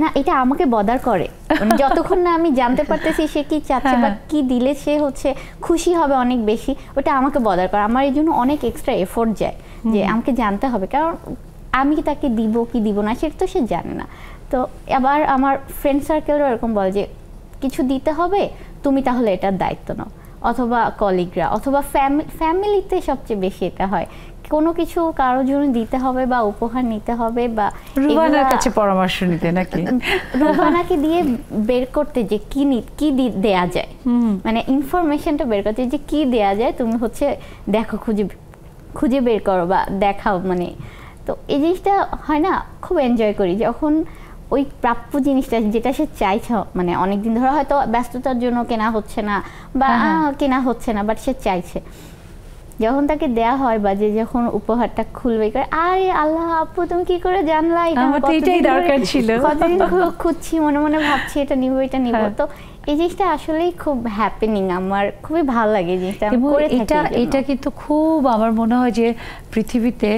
না, এটা আমাকে বদার করে। মানে যতক্ষণ না আমি জানতে পারতেছি সে কি চাচ্ছে বা কি দিলে সে হচ্ছে খুশি হবে অনেক বেশি, ওটা আমাকে বদার করে। আমার এই জন্য অনেক এক্সট্রা এফোর্ট যায় যে আমাকে জানতে হবে, কারণ আমি তাকে দিব কি দিব না সেটা তো সে জানে না। তো আবার আমার ফ্রেন্ড সার্কেলও এরকম বলে যে কিছু দিতে হবে, তুমি তাহলে এটার দায়িত্ব নাও, অথবা কলিগরা অথবা ফ্যামিলিতে সবচেয়ে বেশি এটা হয়। কোনো কিছু কারোর জন্য দিতে হবে বা উপহার নিতে হবে বা রুবানার কাছে পরামর্শ নিতে নাকি রুবানাকে দিয়ে বের করতে যে কি দেয়া যায়, মানে ইনফরমেশনটা বের করতে যে কি দেয়া যায়, তুমি হচ্ছে দেখো, খুঁজে বের করো বা দেখাও। মানে তো এই জিনিসটা হয় না, খুব এনজয় করি যখন ওই প্রাপ্য জিনিসটা যেটা সে চাইছে, মানে অনেকদিন ধরে হয়তো ব্যস্ততার জন্য কেনা হচ্ছে না বা কেনা হচ্ছে না, বাট সে চাইছে, যখন তাকে দেয়া হয় বা যে যখন উপহারটা খুলবে, আরে আল্লাহ আপু তুমি কি করে জানলা, এটাই দরকার ছিল, কতদিন খুঁজছি, মনে মনে ভাবছি এটা নিব এটা নিব। তো এই জিনিসটা আসলেই খুব হ্যাপেনিং, আমার খুবই ভালো লাগে জিনিসটা। এটা কিন্তু খুব আমার মনে হয় যে পৃথিবীতে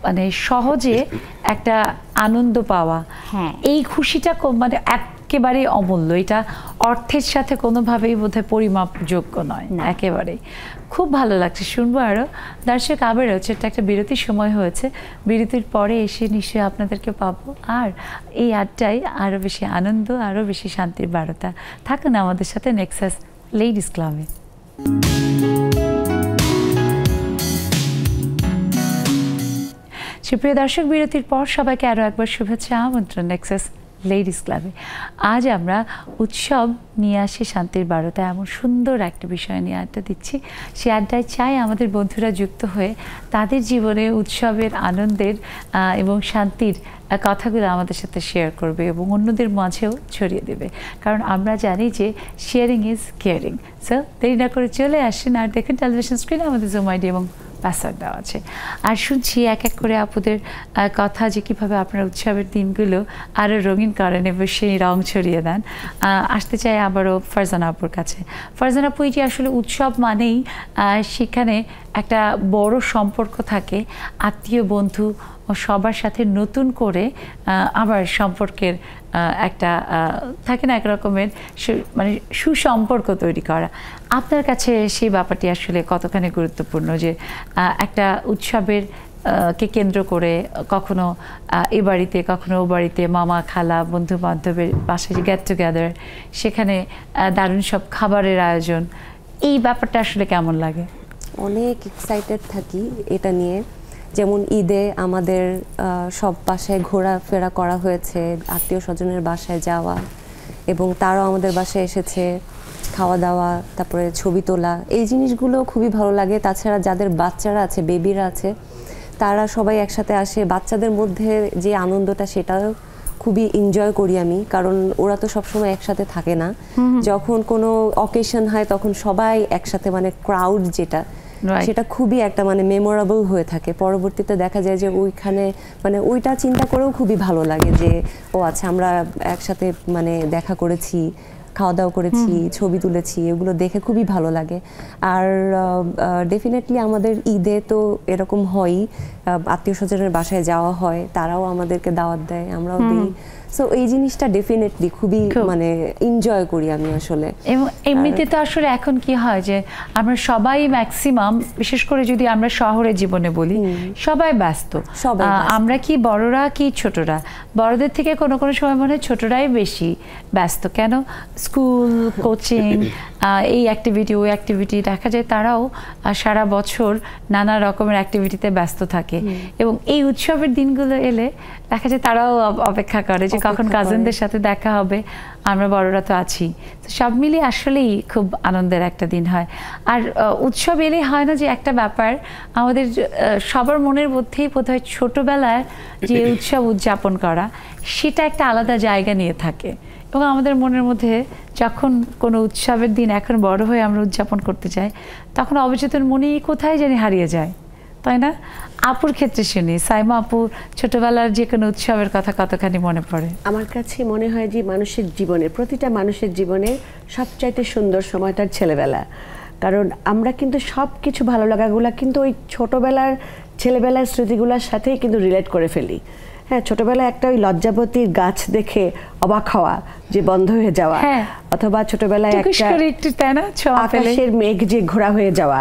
মানে সহজে একটা আনন্দ পাওয়া, এই খুশিটা মানে একেবারে অমূল্য। এটা অর্থের সাথে কোনোভাবেই বোধহয় পরিমাপযোগ্য নয় একেবারে। খুব ভালো লাগছে, শুনবো আরো। দর্শক আবারও ছোট্ট একটা বিরতির সময় হয়েছে, বিরতির পরে এসে নিশ্চয়ই আপনাদেরকে পাবো, আর এই আড্ডায় আরো বেশি আনন্দ, আরো বেশি শান্তির বার্তা। থাকুন আমাদের সাথে নেক্সাস লেডিস ক্লাবে। সুপ্রিয় দর্শক, বিরতির পর সবাইকে আরও একবার শুভেচ্ছা, আমন্ত্রণ নেক্সাস লেডিস ক্লাবে। আজ আমরা উৎসব নিয়ে আসি শান্তির বার্তা, এমন সুন্দর একটা বিষয় নিয়ে আড্ডা দিচ্ছি। সে আড্ডায় চাই আমাদের বন্ধুরা যুক্ত হয়ে তাদের জীবনে উৎসবের আনন্দের এবং শান্তির কথাগুলো আমাদের সাথে শেয়ার করবে এবং অন্যদের মাঝেও ছড়িয়ে দেবে, কারণ আমরা জানি যে শেয়ারিং ইজ কেয়ারিং। সো দেরি না করে চলে আসেন আর দেখুন টেলিভিশন স্ক্রিনে আমাদের জুম আইডি এবং পাসওয়ার্ড দেওয়া আছে। আর শুনছি এক এক করে আপুদের কথা যে কীভাবে আপনারা উৎসবের দিনগুলো আরও রঙিন করেন এবং সেই রং ছড়িয়ে দেন। আসতে চাই আবারও ফারজানা আপুর কাছে। ফারজানা আপু, যে আসলে উৎসব মানেই সেখানে একটা বড় সম্পর্ক থাকে, আত্মীয় বন্ধু ও সবার সাথে নতুন করে আবার সম্পর্কের একটা থাকে না, এক রকমের মানে সুসম্পর্ক তৈরি করা। আপনার কাছে সেই ব্যাপারটি আসলে কতখানি গুরুত্বপূর্ণ যে একটা উৎসবের কে কেন্দ্র করে কখনো এ বাড়িতে কখনো ও বাড়িতে মামা খালা বন্ধু বান্ধবের বাসায় গেট টুগেদার, সেখানে দারুণ সব খাবারের আয়োজন, এই ব্যাপারটা আসলে কেমন লাগে? অনেক এক্সাইটেড থাকি এটা নিয়ে। যেমন ঈদে আমাদের সব বাসায় ঘোরাফেরা করা হয়েছে, আত্মীয় স্বজনের বাসায় যাওয়া এবং তারাও আমাদের বাসায় এসেছে, খাওয়া দাওয়া, তারপরে ছবি তোলা, এই জিনিসগুলো খুবই ভালো লাগে। তাছাড়া যাদের বাচ্চারা আছে, বেবিরা আছে, তারা সবাই একসাথে আসে, বাচ্চাদের মধ্যে যে আনন্দটা সেটাও খুবই এনজয় করি আমি, কারণ ওরা তো সবসময় একসাথে থাকে না। যখন কোনো অকেশন হয় তখন সবাই একসাথে, মানে ক্রাউড যেটা, সেটা খুবই একটা মানে মেমোরেবল হয়ে থাকে। পরবর্তীতে দেখা যায় যে ওইখানে মানে ওইটা চিন্তা করেও খুবই ভালো লাগে যে ও আচ্ছা আমরা একসাথে মানে দেখা করেছি, খাওয়া দাওয়া করেছি, ছবি তুলেছি, এগুলো দেখে খুবই ভালো লাগে। আর ডেফিনেটলি আমাদের ঈদে তো এরকম হয়ই, আত্মীয় স্বজনের বাসায় যাওয়া হয়, তারাও আমাদেরকে দাওয়াত দেয়, আমরাও দিই। সো এই জিনিসটা ডেফিনেটলি খুবই মানে এনজয় করি আমি আসলে। এবং এমনিতে তো আসলে এখন কি হয় যে আমরা সবাই ম্যাক্সিমাম, বিশেষ করে যদি আমরা শহরের জীবনে বলি, সবাই ব্যস্ত। আমরা কি বড়রা কি ছোটরা, বড়দের থেকে কোনো কোনো সময় মনে হয় ছোটরাই বেশি ব্যস্ত। কেন? স্কুল, কোচিং, এই অ্যাক্টিভিটি ওই অ্যাক্টিভিটি, দেখা যায় তারাও সারা বছর নানা রকমের অ্যাক্টিভিটিতে ব্যস্ত থাকে। এবং এই উৎসবের দিনগুলো এলে দেখা যায় তারাও অপেক্ষা করে যে কখন কাজিনদের সাথে দেখা হবে, আমরা বড়রা তো আছি। তো সব মিলিয়ে আসলেই খুব আনন্দের একটা দিন হয়। আর উৎসব এলেই হয় না যে একটা ব্যাপার আমাদের সবার মনের মধ্যেই বোধহয় ছোটবেলায় যে উৎসব উদযাপন করা, সেটা একটা আলাদা জায়গা নিয়ে থাকে। এবং আমাদের মনের মধ্যে যখন কোনো উৎসবের দিন এখন বড় হয়ে আমরা উদযাপন করতে চাই, তখন অবচেতন মনেই কোথায় জানি হারিয়ে যায়, তাই না? আপুর ক্ষেত্রে শুনি, সাইমা আপু ছোটবেলার যে কোনো উৎসবের কথা কতখানি মনে পড়ে? আমার কাছে মনে হয় যে মানুষের জীবনে, প্রতিটা মানুষের জীবনে সবচাইতে সুন্দর সময় তার ছেলেবেলা। কারণ আমরা কিন্তু সব কিছু ভালো লাগাগুলো কিন্তু ওই ছেলেবেলার স্মৃতিগুলোর সাথেই কিন্তু রিলেট করে ফেলি। হ্যাঁ, ছোটবেলায় একটা ওই লজ্জাবতীর গাছ দেখে অবাক হওয়া, যে বন্ধ হয়ে যাওয়া, অথবা ছোটবেলায় একটা আকাশের মেঘ যে ঘোরা হয়ে যাওয়া,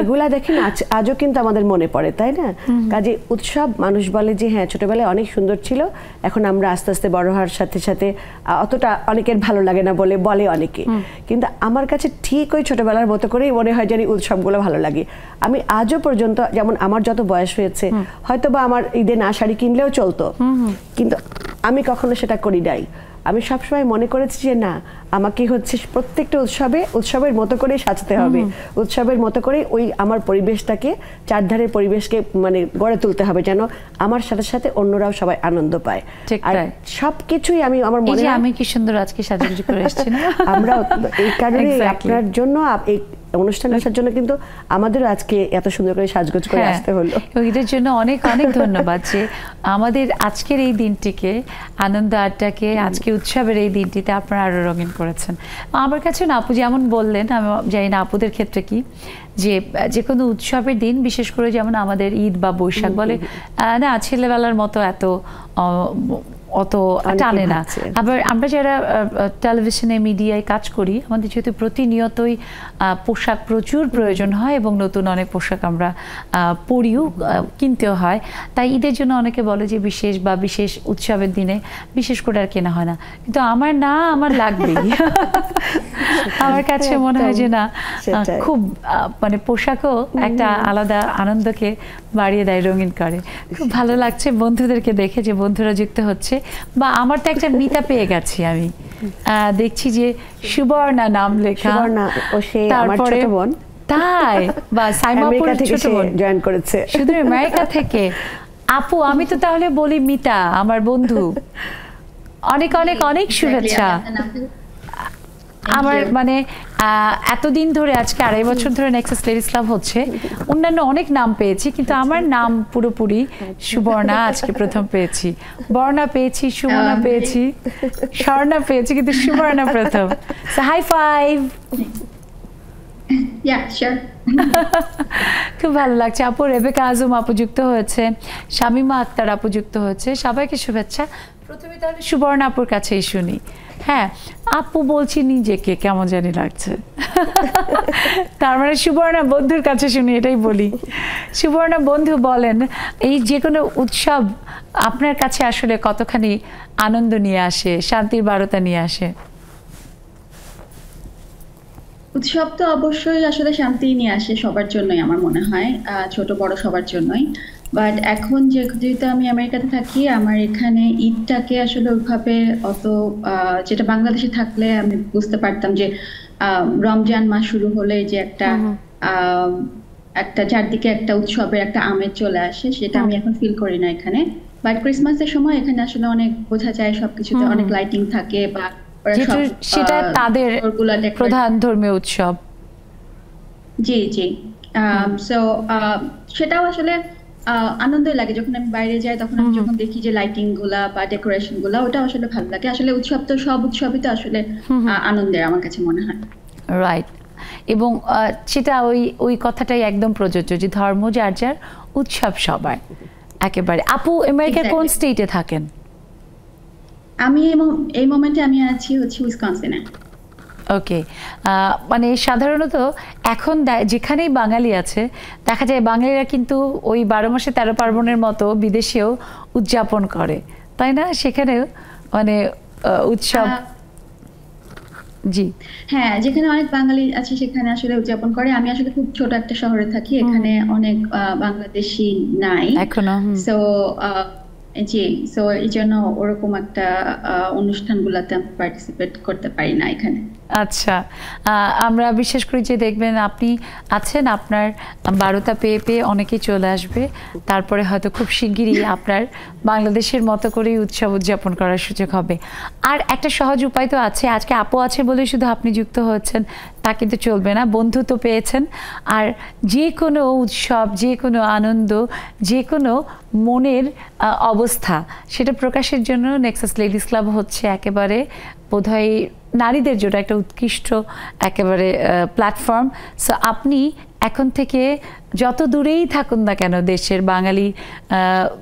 এগুলা দেখেন আজও কিন্তু আমাদের মনে পড়ে, তাই না? কাজে উৎসব, মানুষ বলে যে হ্যাঁ ছোটবেলায় অনেক সুন্দর ছিল, এখন আমরা আস্তে আস্তে বড় হওয়ার সাথে সাথে অতটা অনেকের ভালো লাগে না বলে অনেকে। কিন্তু আমার কাছে ঠিক ওই ছোটবেলার মতো করেই মনে হয় জানি উৎসবগুলো ভালো লাগে। আমি আজও পর্যন্ত, যেমন আমার যত বয়স হয়েছে, হয়তো বা আমার ঈদে না শাড়ি কিনলেও চলতো, কিন্তু আমি কখনো সেটা করি নাই। আমি সবসময় মনে করেছি যে না, আমাকে হচ্ছে প্রত্যেকটা উৎসবের মতো করে সাজতে হবে, উৎসবের মতো করে ওই আমার পরিবেশটাকে, চারধারের পরিবেশকে মানে গড়ে তুলতে হবে, যেন আমার সাথে সাথে অন্যরাও সবাই আনন্দ পায়। আর সবকিছুই আমার মনে হয়, আমি কি সুন্দর আজকে সাজুগুজু করে এসেছি না? আমরা এই কারণে আপনার জন্য এই অনুষ্ঠান আসার জন্য কিন্তু আমাদেরও আজকে এত সুন্দর করে সাজগোজ করে আসতে হলো। এটার জন্য অনেক অনেক ধন্যবাদ যে আমাদের আজকের এই দিনটিকে, আনন্দ আড্ডাকে, আজকে উৎসবের এই দিনটিতে আপনারা আরো রঙিন করেছেন। আমার কাছে না আপু যেমন বললেন, আমি জানি না আপুদের ক্ষেত্রে কি, যে কোনো উৎসবের দিন, বিশেষ করে যেমন আমাদের ঈদ বা বৈশাখ বলে না, ছেলেবেলার মতো অত টানে না। আবার আমরা যারা টেলিভিশনে, মিডিয়ায় কাজ করি, আমাদের যেহেতু প্রতিনিয়তই পোশাক প্রচুর প্রয়োজন হয় এবং নতুন অনেক পোশাক আমরা পরিও, কিনতেও হয়, তাই ঈদের জন্য অনেকে বলে যে বিশেষ উৎসবের দিনে বিশেষ করে আর কেনা হয় না। কিন্তু আমার লাগবেই। আমার কাছে মনে হয় যে না, খুব মানে পোশাকও একটা আলাদা আনন্দকে বাড়িয়ে দেয়, রঙিন করে। খুব ভালো লাগছে বন্ধুদেরকে দেখে যে বন্ধুরা যুক্ত হচ্ছে। বা আমার তো একটা মিতা পেয়ে গেছি, আমি দেখছি যে সুবর্ণা নাম লেখা, তারপরে তাই বা সাইমাপুর ছোট বোন জয়েন করেছে শুধু আমেরিকা থেকে। আপু আমি তো তাহলে বলি মিতা আমার বন্ধু, অনেক অনেক অনেক শুভেচ্ছা। আমার মানে এতদিন ধরে, আজকে 2.5 বছর ধরে নেক্সাস লেডিস ক্লাব হচ্ছে, অন্যান্য অনেক নাম পেয়েছি, কিন্তু আমার নাম পুরোপুরি সুবর্ণা আজকে প্রথম পেয়েছি। বর্ণা পেয়েছি, সুমনা পেয়েছি, স্বর্ণা পেয়েছি, কিন্তু সুবর্ণা প্রথম। High five. খুব ভালো লাগছে আপু। রেবেকা আজম আপু যুক্ত হয়েছে, শামিমা আক্তার আপু যুক্ত হয়েছে, সবাইকে শুভেচ্ছা। প্রথমে তাহলে সুবর্ণা আপুর কাছেই শুনি। হ্যাঁ আপু বলছি নিজেকে কেমন জানি লাগছে, তার মানে সুবর্ণা বন্ধুর কাছে শুনি, এটাই বলি। সুবর্ণা বন্ধু বলেন, এই যে কোনো উৎসব আপনার কাছে আসলে কতখানি আনন্দ নিয়ে আসে, শান্তির বারতা নিয়ে আসে? উৎসব তো অবশ্যই আসলে শান্তি নিয়ে আসে সবার জন্যই, আমার মনে হয় ছোট বড় সবার জন্যই। বাট এখন যেহেতু আমি আমেরিকাতে থাকি, আমার এখানে ঈদটাকে আসলে ওইভাবে অত, যেটা বাংলাদেশে থাকলে আমি বুঝতে পারতাম যে রমজান মাস শুরু হলে যে একটা চারদিকে একটা উৎসবের একটা আমেজ চলে আসে, সেটা আমি এখন ফিল করি না এখানে। বাট ক্রিসমাসের সময় এখানে আসলে অনেক বোঝা যায়, সবকিছুতে অনেক লাইটিং থাকে, বা সেটা তাদের প্রধান ধর্মীয় উৎসব। জি জি। সো সেটাও আসলে আনন্দই লাগে যখন আমি বাইরে যাই, তখন আমি যখন দেখি যে লাইটিং গুলা বা ডেকোরেশন গুলা, ওটা আসলে ভালো লাগে। আসলে উৎসব তো সব উৎসবই তো আসলে আনন্দের আমার কাছে মনে হয়। রাইট, এবং সেটা ওই কথাটাই একদম প্রযোজ্য যে ধর্ম যার যার, উৎসব সবার একেবারে। আপু আমেরিকার কোন স্টেটে থাকেন? আমি এই মোমেন্টে আমি আছি হচ্ছে উইসকনসিনে। ওকে, মানে সাধারণত এখন যেখানেই বাঙালি আছে দেখা যায় বাঙালিরা কিন্তু ওই 12 মাসে 13 পার্বণের মতো বিদেশেও উদযাপন করে, তাই না? সেখানেও মানে উৎসব, জি হ্যাঁ, যেখানে অনেক বাঙালি আছে সেখানে আসলে উদযাপন করে। আমি আসলে খুব ছোট একটা শহরে থাকি, এখানে অনেক বাংলাদেশি নাই এখনো। সো জি, সো এই জন্য ওরকম একটা অনুষ্ঠানগুলোতে আমি পার্টিসিপেট করতে পারি না এখানে। আচ্ছা, আমরা বিশ্বাস করি যে দেখবেন আপনি আছেন, আপনার 12টা পেয়ে অনেকেই চলে আসবে, তারপরে হয়তো খুব শিগগিরই আপনার বাংলাদেশের মতো করেই উৎসব উদযাপন করার সুযোগ হবে। আর একটা সহজ উপায় তো আছে, আজকে আপু আছে বলেই শুধু আপনি যুক্ত হচ্ছেন তা কিন্তু চলবে না, বন্ধু তো পেয়েছেন। আর যে কোনো উৎসব, যে কোনো আনন্দ, যে কোনো মনের অবস্থা সেটা প্রকাশের জন্য নেক্সাস লেডিস ক্লাব হচ্ছে একেবারে বোধহয় নারীদের জন্য একটা উৎকৃষ্ট একেবারে প্ল্যাটফর্ম। সো আপনি এখন থেকে যত দূরেই থাকুন না কেন দেশের, বাঙালি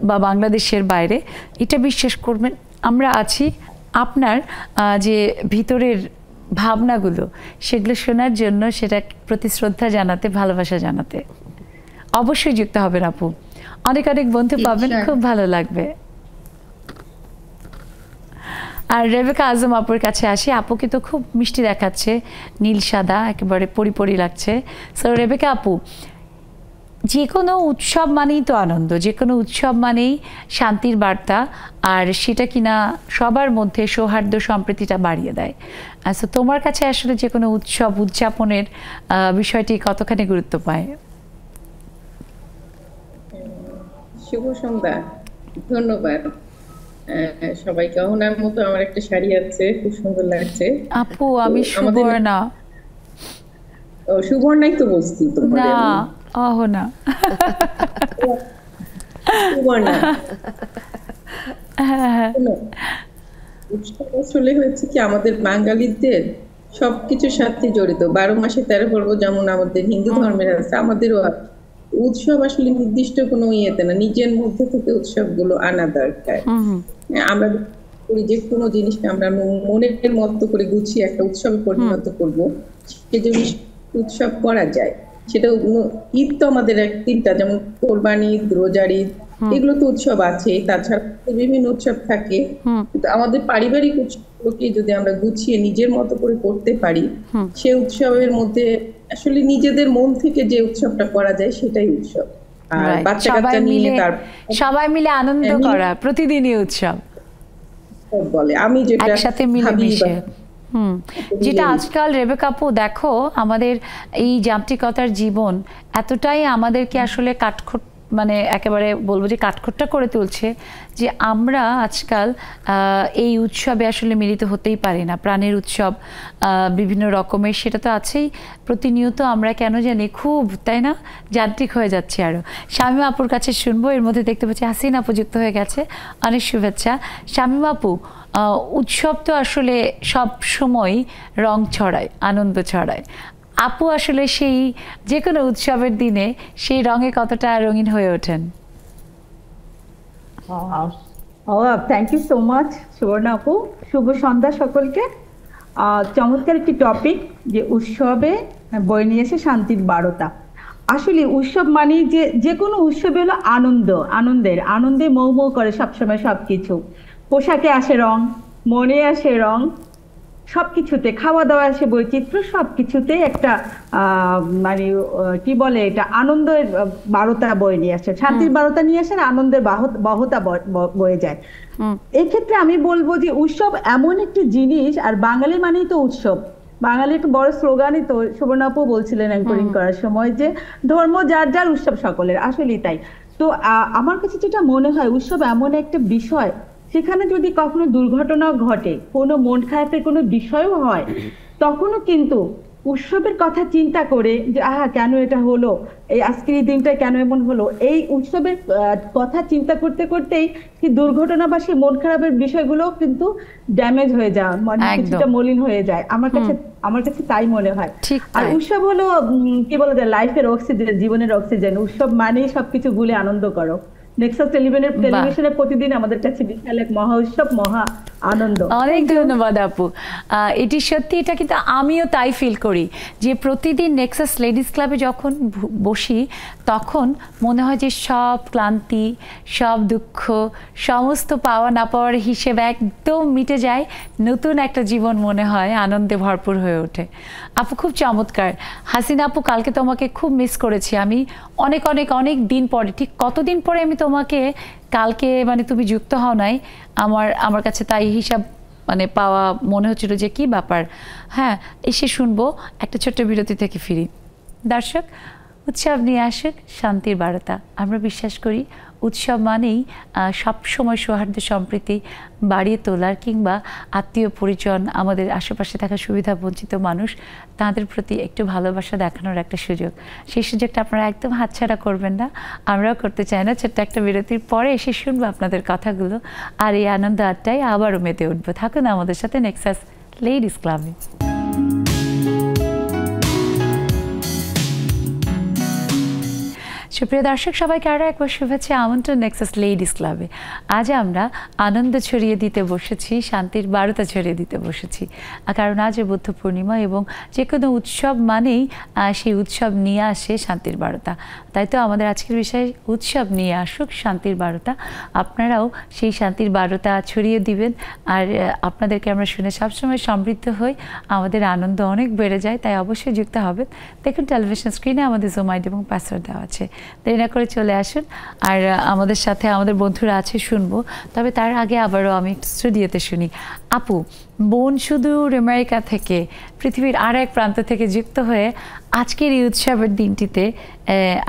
বা বাংলাদেশের বাইরে, এটা বিশ্বাস করবেন আমরা আছি আপনার যে ভিতরের ভাবনাগুলো সেগুলো শোনার জন্য, সেটা প্রতি শ্রদ্ধা জানাতে, ভালোবাসা জানাতে। অবশ্যই যুক্ত হবেন আপু, অনেক অনেক বন্ধু পাবেন, খুব ভালো লাগবে। আর রেবেকা আজম আপুর কাছে আসি। আপুকে তো খুব মিষ্টি দেখাচ্ছে, নীল সাদা একেবারে পরিপরি লাগছে। সো রেবেকা আপু, যে কোনো উৎসব মানেই তো আনন্দ, যে কোনো উৎসব মানেই শান্তির বার্তা, আর সেটা কিনা সবার মধ্যে সৌহার্দ্য সম্প্রীতিটা বাড়িয়ে দেয়। সো তোমার কাছে আসলে যে কোনো উৎসব উদযাপনের বিষয়টি কতখানি গুরুত্ব পায়? শুভ সন্ধ্যা, ধন্যবাদ সবাইকে। ওনার মতো আমার একটা শাড়ি আছে, খুব সুন্দর লাগছে। আপু আমি সুবর্ণা। ও সুবর্ণাই তো বলছি তোমারে না, আমি। না সুবর্ণা। উৎসব আসলে হয়েছে কি আমাদের বাঙালিদের সবকিছুর সাথে জড়িত। 12 মাসে 13 পর্ব যেমন আমাদের হিন্দু ধর্মের আছে, আমাদেরও উৎসব আসলে নির্দিষ্ট কোনো ইয়েতে না, নিজের মধ্যে থেকে উৎসবগুলো আনা দরকার। আমরা করি যে কোনো জিনিসকে আমরা মনের মতো করে গুছিয়ে একটা উৎসবে পরিণত করবো, সে জিনিস উৎসব করা যায়। সেটা ঈদ তো আমাদের 3টা, যেমন কোরবানি ঈদ, রোজার ঈদ, এগুলো তো উৎসব আছে। তাছাড়া বিভিন্ন উৎসব থাকে, কিন্তু আমাদের পারিবারিক উৎসবগুলোকে যদি আমরা গুছিয়ে নিজের মতো করে করতে পারি, সে উৎসবের মধ্যে আসলে নিজেদের মন থেকে যে উৎসবটা করা যায় সেটাই উৎসব। আর বাচ্চা কাচ্চা নিয়ে সবাই মিলে আনন্দ করা, প্রতিদিনই উৎসব বলে, আমি যেটা একসাথে মিলেমিশে। যেটা আজকাল রেবেকা আপু দেখো, আমাদের এই যান্ত্রিকতার জীবন এতটাই আমাদেরকে আসলে কাঠখোট্টা, মানে একেবারে বলবো যে কাঠখোট্টা করে তুলছে যে আমরা আজকাল এই উৎসবে আসলে মিলিত হতেই পারি না। প্রাণের উৎসব বিভিন্ন রকমের, সেটা তো আছেই, প্রতিনিয়ত আমরা কেন জানি খুব, তাই না, যান্ত্রিক হয়ে যাচ্ছে। আরও শামীমা আপুর কাছে শুনবো। এর মধ্যে দেখতে পাচ্ছি হাসিন আপু যুক্ত হয়ে গেছে, অনেক শুভেচ্ছা। শামীমা আপু, উৎসব তো আসলে সব সময় রং ছড়ায়, আনন্দ ছড়ায়। আপু আসলে সেই যে কোনো উৎসবের দিনে সেই রঙে কতটা রঙিন হয়ে ওঠেন? Thank you so much Subarna আপু। শুভ সন্ধ্যা সকলকে। চমৎকার একটি টপিক, যে উৎসবে বয়ে নিয়ে এসে শান্তির বারতা। আসলে উৎসব মানে যে কোনো উৎসবে হলো আনন্দে মৌ মৌ করে সবসময় সবকিছু। পোশাকে আসে রং, মনে আসে রং, সবকিছুতে, খাওয়া দাওয়া আসে বৈচিত্র্য, সবকিছুতে একটা মানে কি বলে এটা, আনন্দের বারতা বয়ে নিয়ে আসে, শান্তির বারতা নিয়ে আসে, আনন্দের বহতা বয়ে যায়। এক্ষেত্রে আমি বলবো যে উৎসব এমন একটি জিনিস, আর বাঙালি মানেই তো উৎসব। বাঙালি একটা বড় স্লোগানই তো, সুবর্ণা আপু বলছিলেন অ্যাঙ্করিং করার সময় যে ধর্ম যার যার, উৎসব সকলের। আসলেই তাই। তো আমার কাছে যেটা মনে হয়, উৎসব এমন একটা বিষয়, সেখানে যদি কখনো দুর্ঘটনা ঘটে, কোনো মন খারাপের কোনো বিষয়ও হয়, তখনও কিন্তু উৎসবের কথা চিন্তা করে যে কেন এটা হলো, এই আজকের এই দিনটা কেন এমন হলো, এই উৎসবের কথা চিন্তা করতে করতেই কি দুর্ঘটনা বা সেই মন খারাপের বিষয়গুলো কিন্তু ড্যামেজ হয়ে যায়, মানে কিছুটা মলিন হয়ে যায়। আমার কাছে তাই মনে হয়। আর উৎসব হলো কি বলা যায়, লাইফের অক্সিজেন, জীবনের অক্সিজেন। উৎসব মানেই সবকিছু ভুলে আনন্দ করো। নেক্সাস টেলিভিশনে প্রতিদিন আমাদের কাছে বিশাল এক মহা উৎসব, মহা আনন্দ। অনেক ধন্যবাদ আপু। এটি সত্যি, এটা কিন্তু আমিও তাই ফিল করি যে প্রতিদিন নেক্সাস লেডিস ক্লাবে যখন বসি তখন মনে হয় যে সব ক্লান্তি, সব দুঃখ, সমস্ত পাওয়া না পাওয়ার হিসেব একদম মিটে যায়। নতুন একটা জীবন মনে হয় আনন্দে ভরপুর হয়ে ওঠে। আপু খুব চমৎকার। হাসিনা আপু, কালকে তোমাকে খুব মিস করেছি আমি। অনেক অনেক অনেক দিন পরে, ঠিক কতদিন পরে আমি তোমাকে কালকে, মানে তুমি যুক্ত হও নাই, আমার কাছে তাই হিসাব মানে পাওয়া মনে হচ্ছিল যে কি ব্যাপার। হ্যাঁ, এসে শুনবো, একটা ছোট্ট বিরতি থেকে ফিরি। দর্শক, উৎসব নিয়ে আসুক শান্তির বার্তা। আমরা বিশ্বাস করি উৎসব মানেই সবসময় সৌহার্দ্য সম্প্রীতি বাড়িয়ে তোলার, কিংবা আত্মীয় পরিজন, আমাদের আশেপাশে থাকা সুবিধা বঞ্চিত মানুষ, তাদের প্রতি একটু ভালোবাসা দেখানোর একটা সুযোগ। সেই সুযোগটা আপনারা একদম হাতছাড়া করবেন না, আমরাও করতে চাই না। ছোট্ট একটা বিরতির পরে এসে শুনবো আপনাদের কথাগুলো, আর এই আনন্দ আড্ডায় আবারও মেতে উঠবো। থাকুন আমাদের সাথে নেক্সাস লেডিস ক্লাবে। সুপ্রিয় দর্শক, সবাইকে আরও একবার শুভেচ্ছা, আমন্ত্রণ নেক্সাস লেডিস ক্লাবে। আজ আমরা আনন্দ ছড়িয়ে দিতে বসেছি, শান্তির বার্তা ছড়িয়ে দিতে বসেছি, কারণ আজ বুদ্ধ পূর্ণিমা এবং যে কোনো উৎসব মানেই সেই উৎসব নিয়ে আসে শান্তির বার্তা। তাই তো আমাদের আজকের বিষয় উৎসব নিয়ে আসুক শান্তির বার্তা। আপনারাও সেই শান্তির বার্তা ছড়িয়ে দিবেন, আর আপনাদেরকে আমরা শুনে সবসময় সমৃদ্ধ হই, আমাদের আনন্দ অনেক বেড়ে যায়। তাই অবশ্যই যুক্ত হবেন। দেখুন টেলিভিশন স্ক্রিনে আমাদের জুম আইডি এবং পাসওয়ার্ড দেওয়া আছে, দেরি না করে চলে আসুন। আর আমাদের সাথে আমাদের বন্ধুরা আছে, শুনবো। তবে তার আগে আবারও আমি স্টুডিওতে শুনি। আপু, বোন সুদূর আমেরিকা থেকে, পৃথিবীর আর এক প্রান্ত থেকে যুক্ত হয়ে আজকের এই উৎসবের দিনটিতে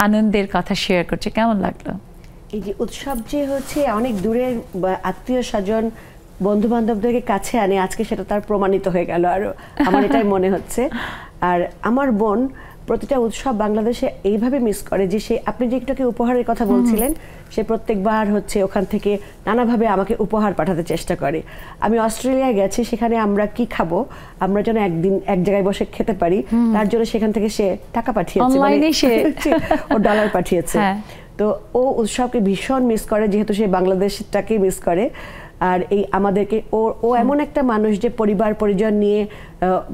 আনন্দের কথা শেয়ার করছে, কেমন লাগলো? এই যে উৎসব যে হচ্ছে অনেক দূরের আত্মীয় স্বজন, বন্ধু বান্ধবদেরকে কাছে আনে, আজকে সেটা তার প্রমাণিত হয়ে গেল, আর আমার এটাই মনে হচ্ছে। আর আমার বোন প্রতিটা উৎসব বাংলাদেশে এইভাবে মিস করে যে সে, আপনি যে একটু উপহারের কথা বলছিলেন, সে প্রত্যেকবার হচ্ছে ওখান থেকে নানাভাবে আমাকে উপহার পাঠাতে চেষ্টা করে। আমি অস্ট্রেলিয়ায় গেছি, সেখানে আমরা কি খাবো, আমরা যেন একদিন এক জায়গায় বসে খেতে পারি, তার জন্য সেখান থেকে সে টাকা পাঠিয়েছে, ও ডলার পাঠিয়েছে। তো ও উৎসবকে ভীষণ মিস করে, যেহেতু সে বাংলাদেশটাকে মিস করে। আর এই আমাদেরকে ও এমন একটা মানুষ যে পরিবার পরিজন নিয়ে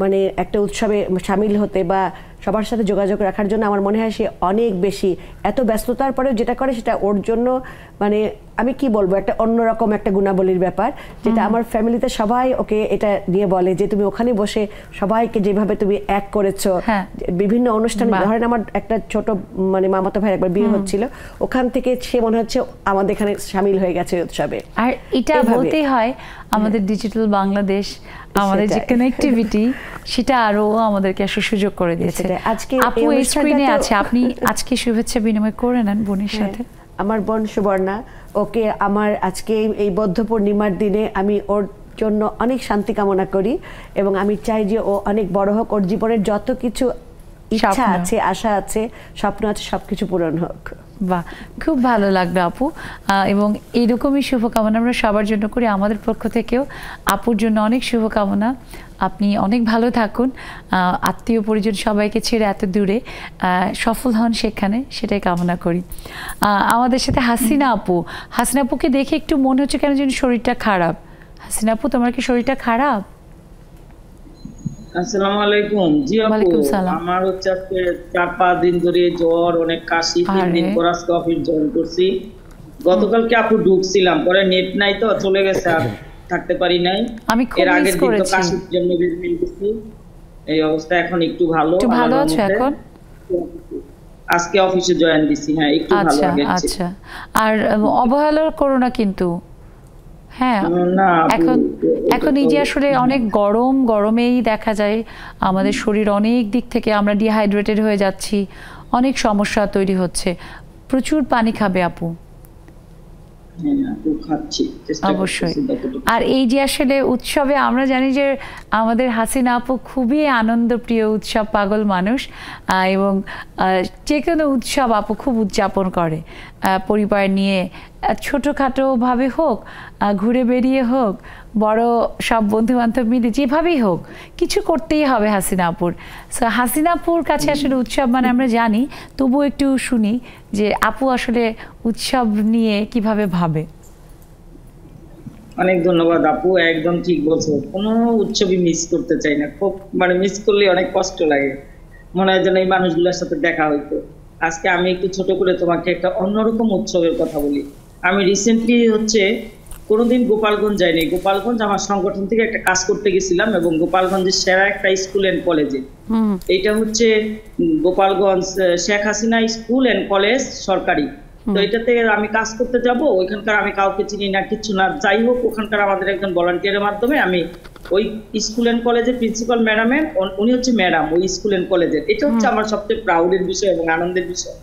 মানে একটা উৎসবে সামিল হতে বা সবার সাথে যোগাযোগ রাখার জন্য আমার মনে হয় সে অনেক বেশি, এত ব্যস্ততার পরেও যেটা করে সেটা ওর জন্য মানে আমি কি বলবো, একটা অন্যরকম একটা গুণাবলীর ব্যাপার, যেটা আমার ফ্যামিলিতে সবাই ওকে এটা নিয়ে বলে যে তুমি ওখানে বসে সবাইকে যেভাবে তুমি এক করেছো বিভিন্ন অনুষ্ঠানে। ধরেন আমার একটা ছোট মানে মামাতো ভাইয়ের একবার বিয়ে হচ্ছিল, ওখান থেকে সে মনে হচ্ছে আমাদের এখানে সামিল হয়ে গেছে উৎসবে। আর এটা বলতেই হয় আমাদের ডিজিটাল বাংলাদেশ, আমাদের যে কানেক্টিভিটি, সেটা আরো আমাদেরকে আসলে সুযোগ করে দিয়েছে। আজকে আপু এই স্ক্রিনে আছে, আপনি আজকে শুভেচ্ছা বিনিময় করে নেন বোনের সাথে। আমার বোন সুবর্ণা, ওকে আমার আজকে এই বৌদ্ধ পূর্ণিমার দিনে আমি ওর জন্য অনেক শান্তি কামনা করি, এবং আমি চাই যে ও অনেক বড় হোক, ওর জীবনের যত কিছু ইচ্ছা আছে, আশা আছে, স্বপ্ন আছে, সবকিছু পূরণ হোক। বাহ, খুব ভালো লাগলো আপু। এবং এইরকমই শুভকামনা আমরা সবার জন্য করি, আমাদের পক্ষ থেকেও আপুর জন্য অনেক শুভকামনা। আপনি অনেক ভালো থাকুন, আত্মীয় পরিজন সবাইকে ছেড়ে এত দূরে সফল হন সেখানে, সেটাই কামনা করি। আমাদের সাথে হাসিনা আপু, হাসিনা আপুকে দেখে একটু মনে হচ্ছে কেন যেন শরীরটা খারাপ। হাসিনা আপু, তোমার কি শরীরটা খারাপ? আসসালামু আলাইকুম। জি আপু, আমার হচ্ছে আজকে 4-5 দিন ধরে জ্বর, অনেক কাশি, 3 দিন পর আজকে অফিস জয়েন করছি। গতকালকে আপু ঢুকছিলাম, পরে নেট নাই তো চলে গেছে, আর থাকতে পারি নাই। এর আগের দিন তো কাশির জন্য ভিটামিন দিছি, এই অবস্থা এখন একটু ভালো। একটু ভালো আছে এখন? আজকে অফিসে জয়েন দিছি। হ্যাঁ, একটু ভালো লাগে। আচ্ছা, আর অবহেলা করো না কিন্তু। হ্যাঁ, এখন এই যে আসলে অনেক গরমেই দেখা যায় আমাদের শরীর অনেক দিক থেকে আমরা ডিহাইড্রেটেড হয়ে যাচ্ছি, অনেক সমস্যা তৈরি হচ্ছে। প্রচুর পানি খাবে আপু। অবশ্যই। আর এই যে আসলে উৎসবে আমরা জানি যে আমাদের হাসিনা আপু খুবই আনন্দপ্রিয়, উৎসব পাগল মানুষ, এবং যে কোনো উৎসব আপু খুব উদযাপন করে পরিবার নিয়ে, ছোটোখাটোভাবে হোক, ঘুরে বেরিয়ে হোক, বড় সব বন্ধু বান্ধব মিলে যেভাবেই হোক কিছু করতেই হবে হাসিনা আপুর। সো হাসিনা আপুর কাছে আসলে উৎসব মানে আমরা জানি, তবুও একটু শুনি যে আপু আসলে উৎসব নিয়ে কিভাবে ভাবে। অনেক ধন্যবাদ আপু, একদম ঠিক বলছো। কোনো উৎসবই মিস করতে চাই না, খুব মানে মিস করলে অনেক কষ্ট লাগে, মনে হয় যেন এই মানুষগুলোর সাথে দেখা হইতো। আজকে আমি একটু ছোট করে তোমাকে একটা অন্যরকম উৎসবের কথা বলি। আমি রিসেন্টলি কোনোদিন গোপালগঞ্জ যাইনি। গোপালগঞ্জ আমার সংগঠন থেকে একটা কাজ করতে গেছিলাম, এবং গোপালগঞ্জের সেরা একটা স্কুল অ্যান্ড কলেজে, এইটা হচ্ছে Gopalganj Sheikh Hasina school and college সরকারি। তো এটাতে আমি কাজ করতে যাব, ওইখানকার আমি কাউকে চিনি না, কিচ্ছু না। যাই হোক, ওখানকার আমাদের একজন ভলান্টিয়ারের মাধ্যমে আমি ওই স্কুল অ্যান্ড কলেজের প্রিন্সিপাল ম্যাডামের, উনি হচ্ছে ম্যাডাম ওই স্কুল অ্যান্ড কলেজের, এটা হচ্ছে আমার সবচেয়ে প্রাউডের বিষয় এবং আনন্দের বিষয়।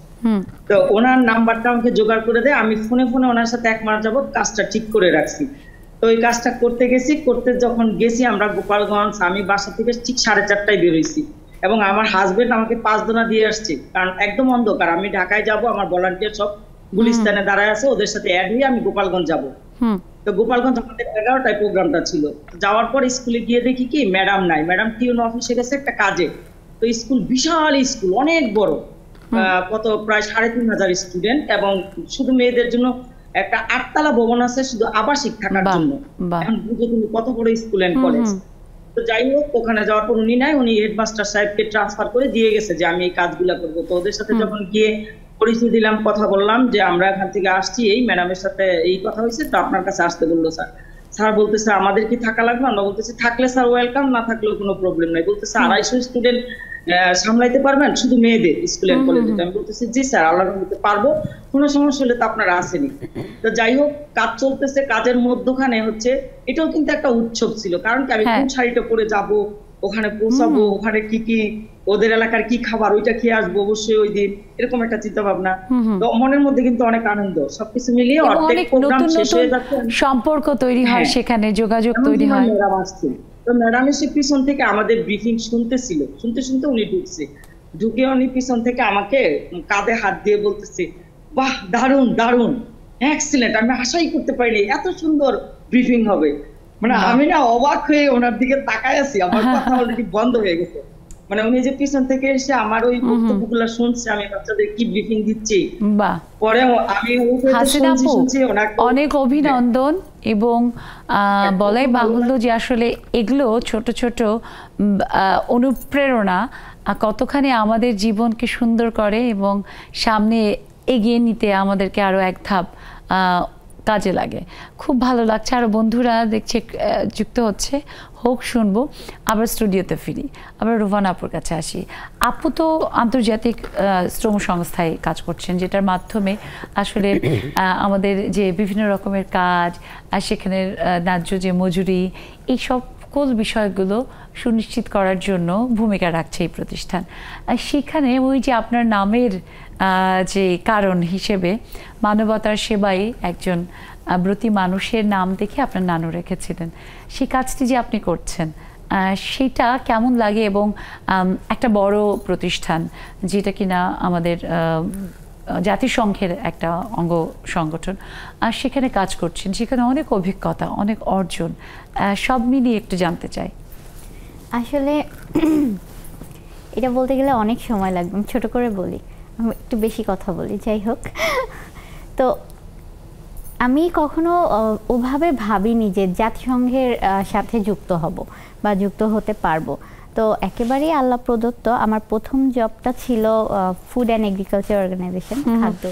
তো ওনার নাম্বারটা আমাকে জোগাড় করে দেয়, আমি ফোনে ওনার সাথে 1 মাস যাবত কাজটা ঠিক করে রাখছি। তো ওই কাজটা করতে যখন গেছি আমরা গোপালগঞ্জ, আমি বাসা থেকে ঠিক 4:30টায় বেরোইছি, এবং আমার হাজবেন্ড আমাকে 5 দোনা দিয়ে আসছে, কারণ একদম অন্ধকার। আমি ঢাকায় যাব, আমার ভলান্টিয়ার সব গুলিস্তানে দাঁড়ায় আছে, ওদের সাথে অ্যাড হয়ে আমি গোপালগঞ্জ যাব। তো গোপালগঞ্জ আমাদের 11টায় প্রোগ্রামটা ছিল। যাওয়ার পর স্কুলে গিয়ে দেখি কি ম্যাডাম নাই, ম্যাডাম টিউন অফিসে গেছে একটা কাজে। তো স্কুল বিশাল স্কুল, অনেক বড়, প্রায় 3500 স্টুডেন্ট, এবং শুধু মেয়েদের জন্য একটা 8তলা ভবন আছে শুধু আবাসিক থাকার জন্য। এখন বুঝে কিন্তু কত বড় স্কুল এন্ড কলেজ। তো যাই হোক, ওখানে যাওয়ার পর উনি নাই, উনি হেডমাস্টার সাহেবকে ট্রান্সফার করে দিয়ে গেছে যে আমি এই কাজগুলা করবো। তো ওদের সাথে যখন গিয়ে পরিচয় দিলাম, কথা বললাম যে আমরা এখান থেকে আসছি, এই ম্যাডামের সাথে এই কথা হয়েছে, তো আপনার কাছে আসতে বললো স্যার। স্যার বলতেছে আমাদের কি থাকা লাগবে? আমরা বলতেছি থাকলে স্যার ওয়েলকাম, না থাকলেও কোনো প্রবলেম নাই। বলতেছে 250 স্টুডেন্ট সামলাইতে পারবেন শুধু মেয়েদের স্কুল এন্ড কলেজে? আমি বলতেছি জি স্যার, আল্লাহর রহমতে পারবো, কোনো সমস্যা হলে তো আপনারা আসেনি। তো যাই হোক, কাজ চলতেছে, কাজের মধ্যখানে এটাও কিন্তু একটা উৎসব ছিল, কারণ কি আমি কোন শাড়িটা পরে যাব, ওখানে পৌঁছাবো, ওখানে কি কি ওদের এলাকার কি খাবার ওইটা খেয়ে আসবো অবশ্যই ওই দিন, এরকম একটা চিন্তা ভাবনা। তো মনের মধ্যে কিন্তু অনেক আনন্দ, সবকিছু মিলিয়ে অর্ধেক প্রোগ্রাম শেষ হয়ে যাচ্ছে, সম্পর্ক তৈরি হয়, সেখানে যোগাযোগ তৈরি হয়। তো ম্যাডাম এসে পিছন থেকে আমাদের ব্রিফিং শুনতেছিল, শুনতে উনি ঢুকে উনি পিছন থেকে আমাকে কাঁধে হাত দিয়ে বলতেছে, বাহ দারুণ দারুণ, এক্সিলেন্ট, আমি আশাই করতে পারিনি এত সুন্দর ব্রিফিং হবে। মানে আমি না অবাক হয়ে ওনার দিকে তাকায় আছি, আমার কথা অলরেডি বন্ধ হয়ে গেছে। মানে উনি যে পিছন থেকে এসে আমার ওই বক্তব্যগুলো শুনছে, আমি বাচ্চাদের কি ব্রিফিং দিচ্ছি, পরে আমি অনেক অভিনন্দন। এবং বলাই বাহুল্য যে আসলে এগুলো ছোট ছোট অনুপ্রেরণা কতখানি আমাদের জীবনকে সুন্দর করে এবং সামনে এগিয়ে নিতে আমাদেরকে আরো এক ধাপ কাজে লাগে। খুব ভালো লাগছে। আরো বন্ধুরা দেখছে যুক্ত হচ্ছে, হোক শুনবো। আবার স্টুডিওতে ফিরি, আবার রুভানা আপুর কাছে আসি। আপু তো আন্তর্জাতিক শ্রম সংস্থায় কাজ করছেন, যেটার মাধ্যমে আসলে আমাদের যে বিভিন্ন রকমের কাজ আর সেখানের ন্যায্য যে মজুরি, এই সকল বিষয়গুলো সুনিশ্চিত করার জন্য ভূমিকা রাখছে এই প্রতিষ্ঠান। সেখানে ওই যে আপনার নামের যে কারণ হিসেবে মানবতার সেবায় একজন ব্রতী মানুষের নাম দেখে আপনার নানু রেখেছিলেন, সেই কাজটি যে আপনি করছেন সেটা কেমন লাগে? এবং একটা বড় প্রতিষ্ঠান যেটা কিনা আমাদের জাতিসংঘের একটা অঙ্গ সংগঠন, আর সেখানে কাজ করছেন, সেখানে অনেক অভিজ্ঞতা, অনেক অর্জন, সব মিলিয়ে একটু জানতে চাই। আসলে এটা বলতে গেলে অনেক সময় লাগবে, আমি ছোট করে বলি, আমি একটু বেশি কথা বলি। যাই হোক, তো আমি কখনো ওভাবে ভাবিনি যে জাতিসংঘের সাথে যুক্ত হব বা যুক্ত হতে পারবো। তো একেবারেই আল্লাহ প্রদত্ত। আমার প্রথম জবটা ছিল ফুড অ্যান্ড এগ্রিকালচার অর্গানাইজেশন, খাদ্য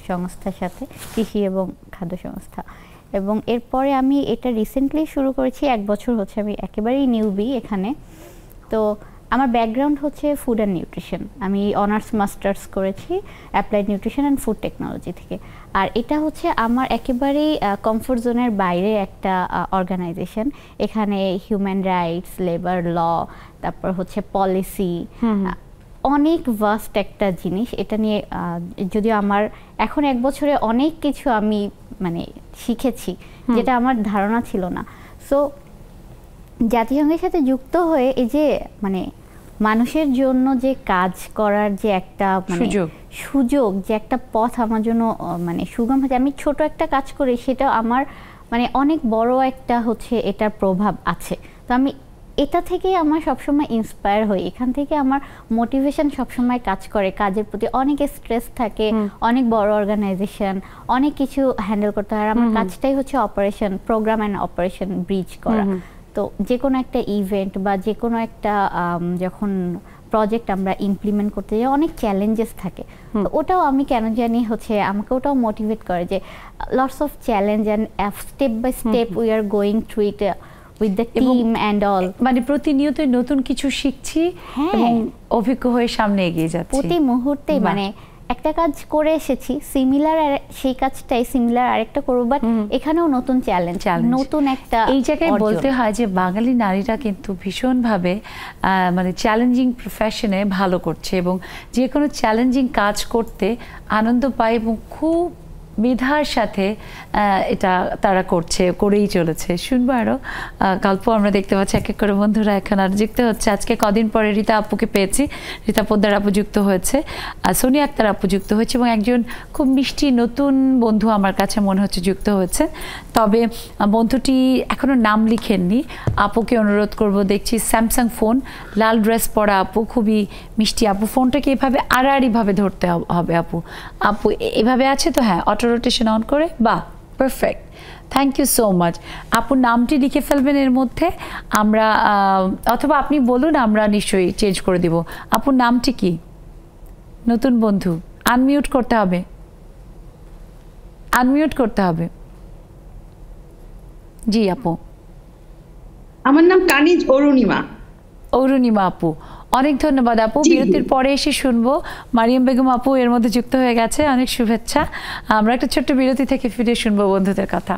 সংস্থার সাথে, কৃষি এবং খাদ্য সংস্থা। এবং এরপরে আমি এটা রিসেন্টলি শুরু করেছি, 1 বছর হচ্ছে, আমি একেবারেই নিউবি এখানে। তো আমার ব্যাকগ্রাউন্ড হচ্ছে ফুড অ্যান্ড নিউট্রিশন, আমি অনার্স মাস্টার্স করেছি applied nutrition and food technology থেকে। আর এটা হচ্ছে আমার একেবারেই কমফোর্ট জোনের বাইরে একটা অর্গানাইজেশন। এখানে হিউম্যান রাইটস, লেবার ল, তারপর হচ্ছে পলিসি, অনেক ভাস্ট একটা জিনিস। এটা নিয়ে যদিও আমার এখন 1 বছরে অনেক কিছু আমি মানে শিখেছি যেটা আমার ধারণা ছিল না। সো জাতিসংঘের সাথে যুক্ত হয়ে এই যে মানে মানুষের জন্য যে কাজ করার যে একটা মানে সুযোগ, যে একটা পথ আমার জন্য মানে সুগম হচ্ছে। আমি ছোট একটা কাজ করি, সেটা আমার মানে অনেক বড় একটা হচ্ছে এটার প্রভাব আছে। তো আমি এটা থেকে আমার সবসময় ইন্সপায়ার হই, এখান থেকে আমার মোটিভেশন সবসময় কাজ করে। কাজের প্রতি অনেক স্ট্রেস থাকে, অনেক বড় অর্গানাইজেশন, অনেক কিছু হ্যান্ডেল করতে হয়। আমার কাজটাই হচ্ছে operation, program and operation bridge করা। তো যে কোনো একটা ইভেন্ট বা যে কোনো একটা যখন প্রজেক্ট আমরা ইমপ্লিমেন্ট করতে যাই অনেক চ্যালেঞ্জেস থাকে। তো ওটাও আমি কেন জানি হচ্ছে আমাকে ওটাও মোটিভেট করে যে lots of challenge and step by step we are going through it with the team and all. মানে প্রতিনিয়তই নতুন কিছু শিখছি এবং অভিজ্ঞ হয়ে সামনে এগিয়ে যাচ্ছি প্রতি মুহূর্তে। মানে একটা কাজ করে এসেছি সিমিলার, সেই কাজটাই সিমিলার আরেকটা করবো, বাট এখানেও নতুন চ্যালেঞ্জ, নতুন একটা। এই জায়গায় বলতে হয় যে বাঙালি নারীরা কিন্তু ভীষণভাবে মানে চ্যালেঞ্জিং প্রফেশনে ভালো করছে এবং যে কোনো চ্যালেঞ্জিং কাজ করতে আনন্দ পায় এবং খুব মেধার সাথে এটা তারা করেই চলেছে। শুনবো আরও গল্প আমরা দেখতে পাচ্ছি এক এক করে বন্ধুরা এখন আর যুক্ত হচ্ছে। আজকে কদিন পরে রীতা আপুকে পেয়েছি, রীতা পোদ্দার আপু যুক্ত হয়েছে, সোনিয়া আক্তার আপু যুক্ত হয়েছে এবং একজন খুব মিষ্টি নতুন বন্ধু আমার কাছে মনে হচ্ছে যুক্ত হয়েছে। তবে বন্ধুটি এখনও নাম লিখেননি, আপুকে অনুরোধ করব। দেখছি স্যামসাং ফোন, লাল ড্রেস পরা আপু, খুবই মিষ্টি আপু। ফোনটাকে এভাবে আড়াআড়িভাবে ধরতে হবে আপু। আপু এভাবে আছে তো? হ্যাঁ, অটো রোটেশন অন করে, বাহ, perfect, thank you so much. আপুর নামটি লিখে ফেলবেন এর মধ্যে, আমরা অথবা আপনি বলুন, আমরা নিশ্চয়ই চেঞ্জ করে দিব। আপুর নামটি কি? নতুন বন্ধু, আনমিউট করতে হবে, আনমিউট করতে হবে। জি আপু। আমার নাম কানিজ অরুণিমা। অরুণিমা আপু, অনেক ধন্যবাদ আপু। বিরতির পরে এসে শুনবো। মারিয়াম বেগম আপু এর মধ্যে যুক্ত হয়ে গেছে, অনেক শুভেচ্ছা। আমরা একটা ছোট্ট বিরতি থেকে ফিরে শুনবো বন্ধুদের কথা।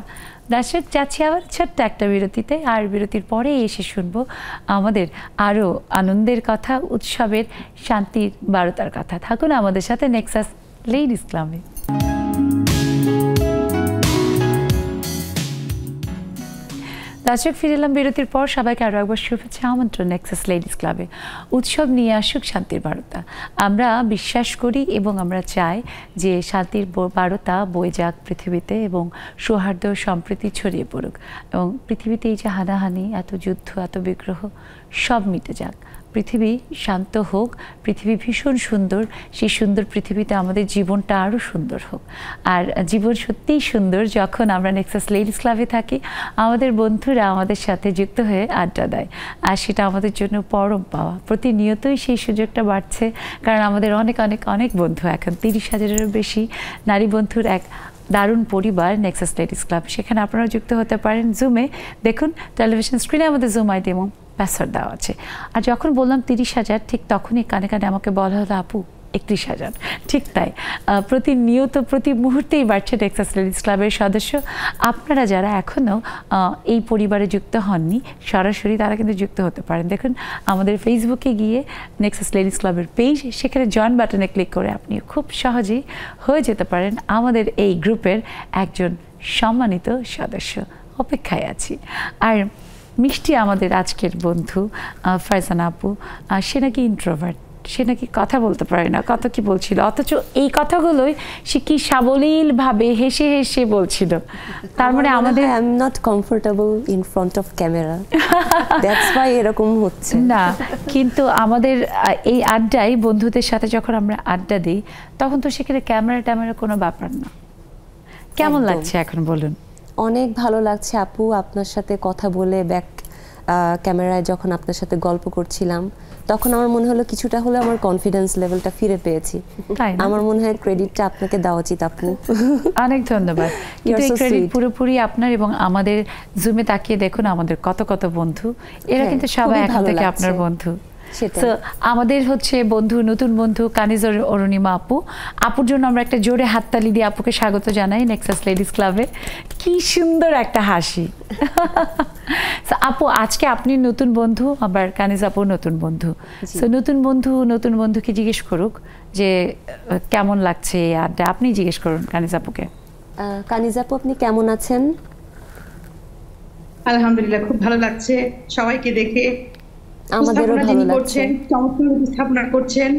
দর্শক, যাচ্ছি আবার ছোট্ট একটা বিরতিতে, আর বিরতির পরে এসে শুনবো আমাদের আরও আনন্দের কথা, উৎসবের শান্তির বারতার কথা। থাকুন আমাদের সাথে নেক্সাস লেডিস ক্লাবে। দর্শক, ফিরে এলাম বিরতির পর। সবাইকে আরও একবার শুভেচ্ছা, আমন্ত্রণ নেক্সাস লেডিস ক্লাবে। উৎসব নিয়ে আসুক শান্তির বার্তা। আমরা বিশ্বাস করি এবং আমরা চাই যে শান্তির বার্তা বয়ে যাক পৃথিবীতে এবং সৌহার্দ্য সম্প্রীতি ছড়িয়ে পড়ুক এবং পৃথিবীতে এই যে হানাহানি, এত যুদ্ধ, এত বিগ্রহ সব মিটে যাক। পৃথিবী শান্ত হোক, পৃথিবী ভীষণ সুন্দর, সেই সুন্দর পৃথিবীতে আমাদের জীবনটা আরও সুন্দর হোক। আর জীবন সত্যিই সুন্দর যখন আমরা নেক্সাস লেডিস ক্লাবে থাকি, আমাদের বন্ধুরা আমাদের সাথে যুক্ত হয়ে আড্ডা দেয়, আর সেটা আমাদের জন্য পরম পাওয়া। প্রতিনিয়তই সেই সুযোগটা বাড়ছে, কারণ আমাদের অনেক অনেক অনেক বন্ধু, এখন 30,000-এরও বেশি নারী বন্ধুর এক দারুণ পরিবার নেক্সাস লেডিস ক্লাব। সেখানে আপনারা যুক্ত হতে পারেন জুমে। দেখুন টেলিভিশন স্ক্রিনে আমাদের জুম আইডি এবং পাসওয়ার্ড দেওয়া আছে। আর যখন বললাম 30,000, ঠিক তখনই কানে কানে আমাকে বলা হলো আপু 31,000। ঠিক তাই, প্রতিনিয়ত প্রতি মুহূর্তেই বাড়ছে নেক্সাস লেডিস ক্লাবের সদস্য। আপনারা যারা এখনও এই পরিবারে যুক্ত হননি সরাসরি, তারা কিন্তু যুক্ত হতে পারেন। দেখুন আমাদের ফেসবুকে গিয়ে নেক্সাস লেডিস ক্লাবের পেজ, সেখানে জয়েন বাটনে ক্লিক করে আপনি খুব সহজেই হয়ে যেতে পারেন আমাদের এই গ্রুপের একজন সম্মানিত সদস্য। অপেক্ষায় আছি। আর মিষ্টি আমাদের আজকের বন্ধু ফারজানা আপু, সে নাকি ইন্ট্রোভার্ট, সে নাকি কথা বলতে পারে না, কত কি বলছিল, অথচ এই কথাগুলোই সে কি সাবলীলভাবে হেসে হেসে বলছিল। তার মানে আমাদের I am not comfortable in front of camera, that's why এরকম হচ্ছে না। কিন্তু আমাদের এই আড্ডায় বন্ধুদের সাথে যখন আমরা আড্ডা দিই, তখন তো সেখানে ক্যামেরা কোনো ব্যাপার না। কেমন লাগছে এখন বলুন? অনেক ভালো লাগছে আপু, আপনার সাথে কথা বলে, ব্যাক ক্যামেরায় যখন আপনার সাথে গল্প করছিলাম, তখন আমার মনে হলো কিছুটা হলে আমার কনফিডেন্স লেভেলটা ফিরে পেয়েছি। আমার মনে হয় ক্রেডিটটা আপনাকে দেওয়া উচিত আপু। অনেক ধন্যবাদ। কিন্তু এই ক্রেডিট পুরোপুরি আপনার, এবং আমাদের জুমে তাকিয়ে দেখুন আমাদের কত কত বন্ধু, এরা কিন্তু সবাই এখন থেকে আপনার বন্ধু। তো আমাদের হচ্ছে বন্ধু, নতুন বন্ধু কানিজ অরুণিমা আপুর জন্য আমরা একটা জোরে হাততালি দিয়ে আপুকে স্বাগত জানাই নেক্সাস লেডিস ক্লাবে। কি সুন্দর একটা হাসি। আপু, আজকে আপনি নতুন বন্ধু, আবার কানিজ আপু নতুন বন্ধু। তো নতুন বন্ধুকে জিজ্ঞেস করুক যে কেমন লাগছে আড্ডা। আপনি জিজ্ঞেস করুন কানিজ আপুকে। কানিজ আপু, আপনি কেমন আছেন? আলহামদুলিল্লাহ, খুব ভালো লাগছে সবাইকে দেখে। আমাদেরও ভালো লাগছে। চমৎকার উপস্থাপনা করছেন,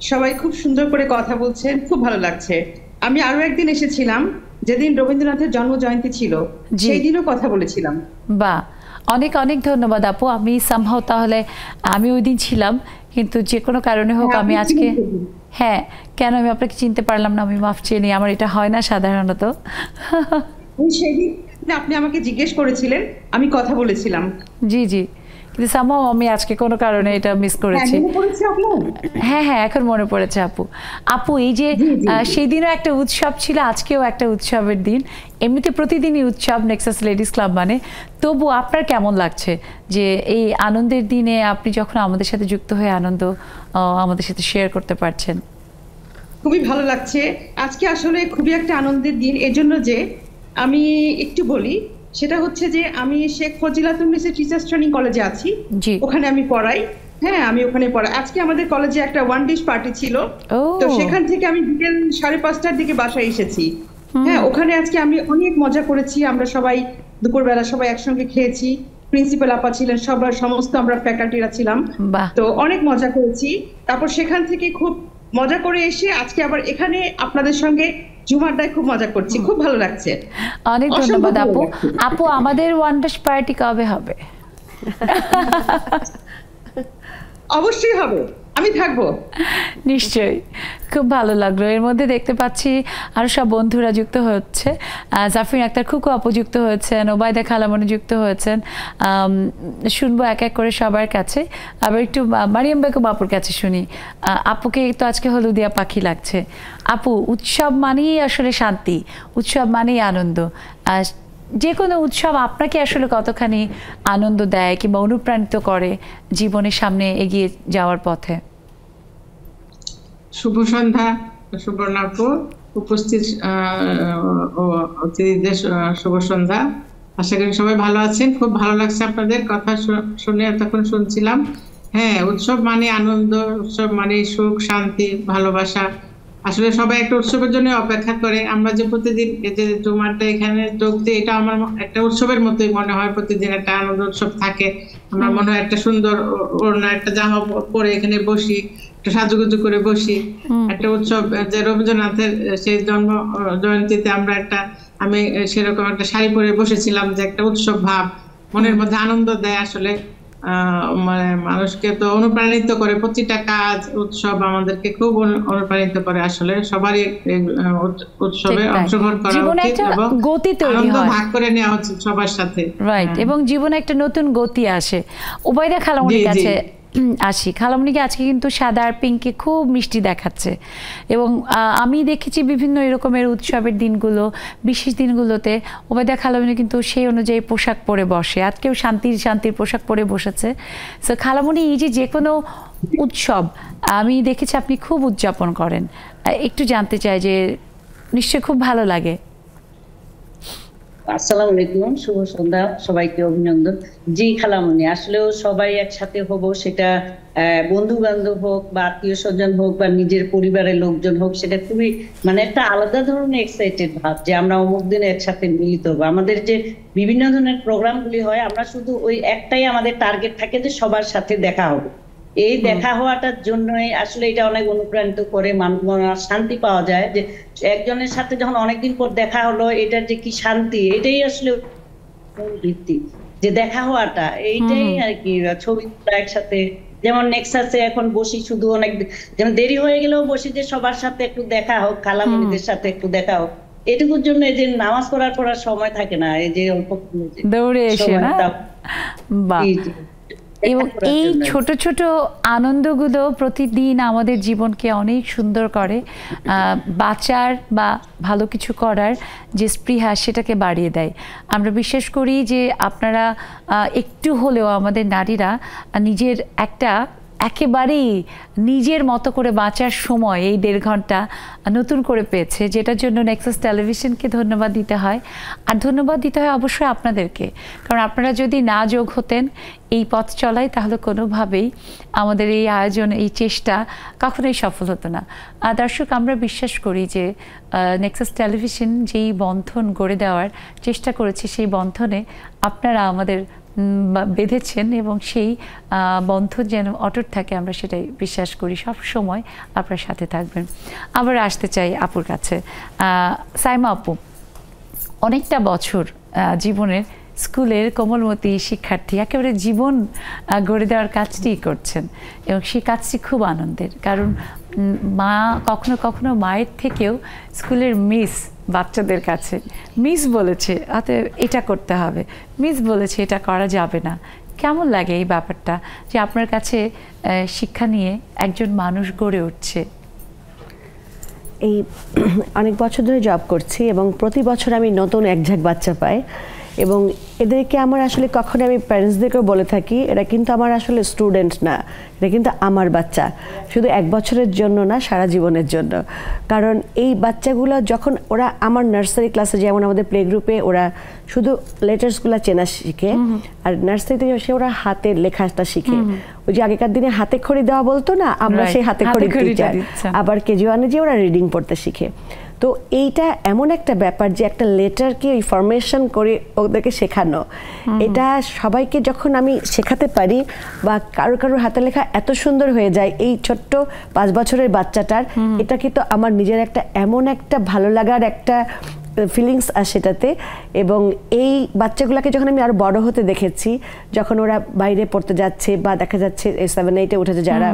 সবাই খুব সুন্দর করে কথা বলছেন, খুব ভালো লাগছে। আমি আরো একদিন এসেছিলাম যেদিন রবীন্দ্রনাথের জন্ম জয়ন্তী ছিল, সেই দিনও কথা বলেছিলাম। বাহ, অনেক অনেক ধন্যবাদ আপু। আমি সামহাও তাহলে আমি ওই দিন ছিলাম, কিন্তু যে কোনো কারণে হোক আমি আজকে, হ্যাঁ কেন আমি আপনাকে চিনতে পারলাম না, আমি মাফ চেয়ে নিই, আমার এটা হয় না সাধারণত। সেদিন আপনি আমাকে জিজ্ঞেস করেছিলেন, আমি কথা বলেছিলাম। জি জি, কিন্তু সামহাও আমি আজকে কোনো কারণে এটা মিস করেছি। হ্যাঁ হ্যাঁ, এখন মনে পড়েছে আপু। এই যে সেই দিনও একটা উৎসব ছিল, আজকেও একটা উৎসবের দিন। এমনিতে প্রতিদিনই উৎসব নেক্সাস লেডিস ক্লাব মানে, তবু আপনার কেমন লাগছে যে এই আনন্দের দিনে আপনি যখন আমাদের সাথে যুক্ত হয়ে আনন্দ আমাদের সাথে শেয়ার করতে পারছেন? খুবই ভালো লাগছে। আজকে আসলে খুবই একটা আনন্দের দিন, এজন্য যে আমি একটু বলি, সেটা হচ্ছে যে আমি শেখ ফজিলাতুন্নেসা টিচার্স ট্রেনিং কলেজে আছি, ওখানে আমি পড়াই। হ্যাঁ, আমি ওখানে পড়াই। আজকে আমাদের কলেজে একটা ওয়ান ডিশ পার্টি ছিল, তো সেখান থেকে আমি বিকেল 5:30টার দিকে বাসায় এসেছি। হ্যাঁ, ওখানে আজকে আমি অনেক মজা করেছি। আমরা সবাই দুপুরবেলা সবাই একসঙ্গে খেয়েছি, প্রিন্সিপাল আপা ছিলেন, সমস্ত আমরা ফ্যাকাল্টিরা ছিলাম, তো অনেক মজা করেছি। তারপর সেখান থেকে খুব মজা করে এসে আজকে আবার এখানে আপনাদের সঙ্গে জুমারটায় খুব মজা করছি, খুব ভালো লাগছে। অনেক ধন্যবাদ আপু। আমাদের ওয়ান ডিশ পার্টি কবে হবে? অবশ্যই হবে, আমি থাকবো। নিশ্চয়ই, খুব ভালো লাগলো। এর মধ্যে দেখতে পাচ্ছি আরো সব বন্ধুরা যুক্ত হচ্ছে। জাফরিন আক্তার খুকু আপু যুক্ত হয়েছেন, ওবায়দা খালামণি যুক্ত হয়েছেন। শুনবো এক এক করে সবার কাছে। আবার একটু মারিয়াম বেগম আপুর কাছে শুনি। আপুকে তো আজকে হলুদিয়া পাখি লাগছে। আপু, উৎসব মানেই আসলে শান্তি, উৎসব মানেই আনন্দ। যে কোনো উৎসব আপনাকে আসলে কতখানি আনন্দ দেয় কিংবা অনুপ্রাণিত করে জীবনের সামনে এগিয়ে যাওয়ার পথে? শুভ সন্ধ্যা সুবর্ণা আপু, উপস্থিত অতিথিদের শুভ সন্ধ্যা। আশা করি সবাই ভালো আছেন। খুব ভালো লাগছে আপনাদের কথা শুনে, এতক্ষণ শুনছিলাম। হ্যাঁ, উৎসব মানে আনন্দ, উৎসব মানে সুখ, শান্তি, ভালোবাসা। আসলে সবাই একটা উৎসবের জন্য অপেক্ষা করে। আমরা যে প্রতিদিন এই যে জুমারটা এখানে যোগ দিই, এটা আমার একটা উৎসবের মতোই মনে হয়। প্রতিদিন একটা আনন্দ উৎসব থাকে। আমার মনে হয় একটা সুন্দর ওড়না, একটা জামা পরে এখানে বসি, একটা সাজুগুজু করে বসি। একটা উৎসব, যে রবীন্দ্রনাথের সেই জন্ম জয়ন্তীতে আমি সেরকম একটা শাড়ি পরে বসেছিলাম, যে একটা উৎসব ভাব মনের মধ্যে আনন্দ দেয়। আসলে মানে মানুষকে তো অনুপ্রাণিত করে, প্রতিটা কাজ উৎসব আমাদেরকে খুব অনুপ্রাণিত করে। আসলে সবারই উৎসবে অংশগ্রহণ করা উচিত এবং আনন্দ ভাগ করে নেওয়া উচিত সবার সাথে। রাইট, এবং জীবনে একটা নতুন গতি আসে। ওবায়দা খালামণির কাছে আসি। খালামণিকে আজকে কিন্তু সাদা আর পিঙ্কে খুব মিষ্টি দেখাচ্ছে, এবং আমি দেখেছি বিভিন্ন এরকমের উৎসবের দিনগুলো, বিশেষ দিনগুলোতে ওবায়দা খালামণি কিন্তু সেই অনুযায়ী পোশাক পরে বসে। আজকেও শান্তির পোশাক পরে বসেছে। সো খালামণি, এই যে কোনো উৎসব আমি দেখেছি আপনি খুব উদযাপন করেন, একটু জানতে চাই যে নিশ্চয়ই খুব ভালো লাগে। আসসালামু আলাইকুম, শুভ সন্ধ্যা, সবাইকে অভিনন্দন। জি খালামণি, আসলেও সবাই একসাথে হব, সেটা বন্ধু বান্ধব হোক বা আত্মীয় স্বজন হোক বা নিজের পরিবারের লোকজন হোক, সেটা খুবই মানে একটা আলাদা ধরনের এক্সাইটেড ভাব যে আমরা অমুক দিনে একসাথে মিলিত হবো। আমাদের যে বিভিন্ন ধরনের প্রোগ্রামগুলি হয়, আমরা শুধু ওই একটাই আমাদের টার্গেট থাকে যে সবার সাথে দেখা হবে। এই দেখা হওয়াটার জন্যই আসলে এটা অনেক অনুপ্রাণিত করে, শান্তি পাওয়া যায় যে একজনের সাথে যখন অনেকদিন পর দেখা হলো, এটার যে কি শান্তি, এটাই আসলে ভিত্তি যে দেখা হওয়াটা, এইটাই আর কি। ছবি একসাথে, যেমন নেক্সাসে এখন বসি, শুধু অনেক যেমন দেরি হয়ে গেলেও বসি যে সবার সাথে একটু দেখা হোক, খালামণিদের সাথে একটু দেখা হোক। এটুকুর জন্য এই যে নামাজ পড়ার সময় থাকে না, এই যে অল্প দৌড়ে এসে না। এবং এই ছোট ছোট আনন্দগুলো প্রতিদিন আমাদের জীবনকে অনেক সুন্দর করে, বাঁচার বা ভালো কিছু করার যে স্পৃহা সেটাকে বাড়িয়ে দেয়। আমরা বিশ্বাস করি যে আপনারা একটু হলেও, আমাদের নারীরা নিজের একটা একেবারেই নিজের মতো করে বাঁচার সময় এই 1.5 ঘন্টা নতুন করে পেয়েছে, যেটার জন্য নেক্সাস টেলিভিশনকে ধন্যবাদ দিতে হয়। আর ধন্যবাদ দিতে হয় অবশ্যই আপনাদেরকে, কারণ আপনারা যদি না যোগ হতেন এই পথ চলায়, তাহলে কোনোভাবেই আমাদের এই আয়োজন, এই চেষ্টা কখনোই সফল হতো না। দর্শক, আমরা বিশ্বাস করি যে নেক্সাস টেলিভিশন যেই বন্ধন গড়ে দেওয়ার চেষ্টা করেছে, সেই বন্ধনে আপনারা আমাদের বেঁধেছেন এবং সেই বন্ধন যেন অটুট থাকে, আমরা সেটাই বিশ্বাস করি। সব সময় আপনার সাথে থাকবেন। আবার আসতে চাই আপুর কাছে। সাইমা আপু, অনেকটা বছর জীবনের স্কুলের কোমলমতি শিক্ষার্থী, একেবারে জীবন গড়ে দেওয়ার কাজটি করছেন এবং সেই কাজটি খুব আনন্দের, কারণ মা কখনো কখনো মায়ের থেকেও স্কুলের মিস বাচ্চাদের কাছে মিস বলেছে অতএব এটা করতে হবে, মিস বলেছে এটা করা যাবে না। কেমন লাগে এই ব্যাপারটা যে আপনার কাছে শিক্ষা নিয়ে একজন মানুষ গড়ে উঠছে? এই অনেক বছর ধরে জব করছি এবং প্রতি বছর আমি নতুন এক ঝাঁক বাচ্চা পাই এবং এদেরকে আমার আসলে কখনো আমি প্যারেন্টসদেরকেও বলে থাকি, এরা কিন্তু আমার আসলে স্টুডেন্ট না, এটা কিন্তু আমার বাচ্চা, শুধু 1 বছরের জন্য না, সারা জীবনের জন্য। কারণ এই বাচ্চাগুলো যখন ওরা আমার নার্সারি ক্লাসে, যেমন আমাদের প্লে গ্রুপে ওরা শুধু লেটার্সগুলো চেনা শিখে, আর নার্সারিতে এসে ওরা হাতের লেখাটা শিখে। ওই যে আগেকার দিনে হাতে খড়ি দেওয়া বলতো না, আমরা সেই হাতে খড়ি টিচার। আবার কেজি ওয়ানে যে ওরা রিডিং পড়তে শিখে। তো এইটা এমন একটা ব্যাপার যে একটা লেটারকে ওই ফরমেশন করে ওদেরকে শেখানো, এটা সবাইকে যখন আমি শেখাতে পারি বা কারোর হাতে লেখা এত সুন্দর হয়ে যায় এই ছোট্ট 5 বছরের বাচ্চাটার, এটা কিন্তু আমার নিজের একটা এমন একটা ভালো লাগার একটা ফিলিংস আসে এটাতে। এবং এই বাচ্চাগুলোকে যখন আমি আরো বড় হতে দেখেছি, যখন ওরা বাইরে পড়তে যাচ্ছে বা দেখা যাচ্ছে 7-8-এ উঠেছে যারা,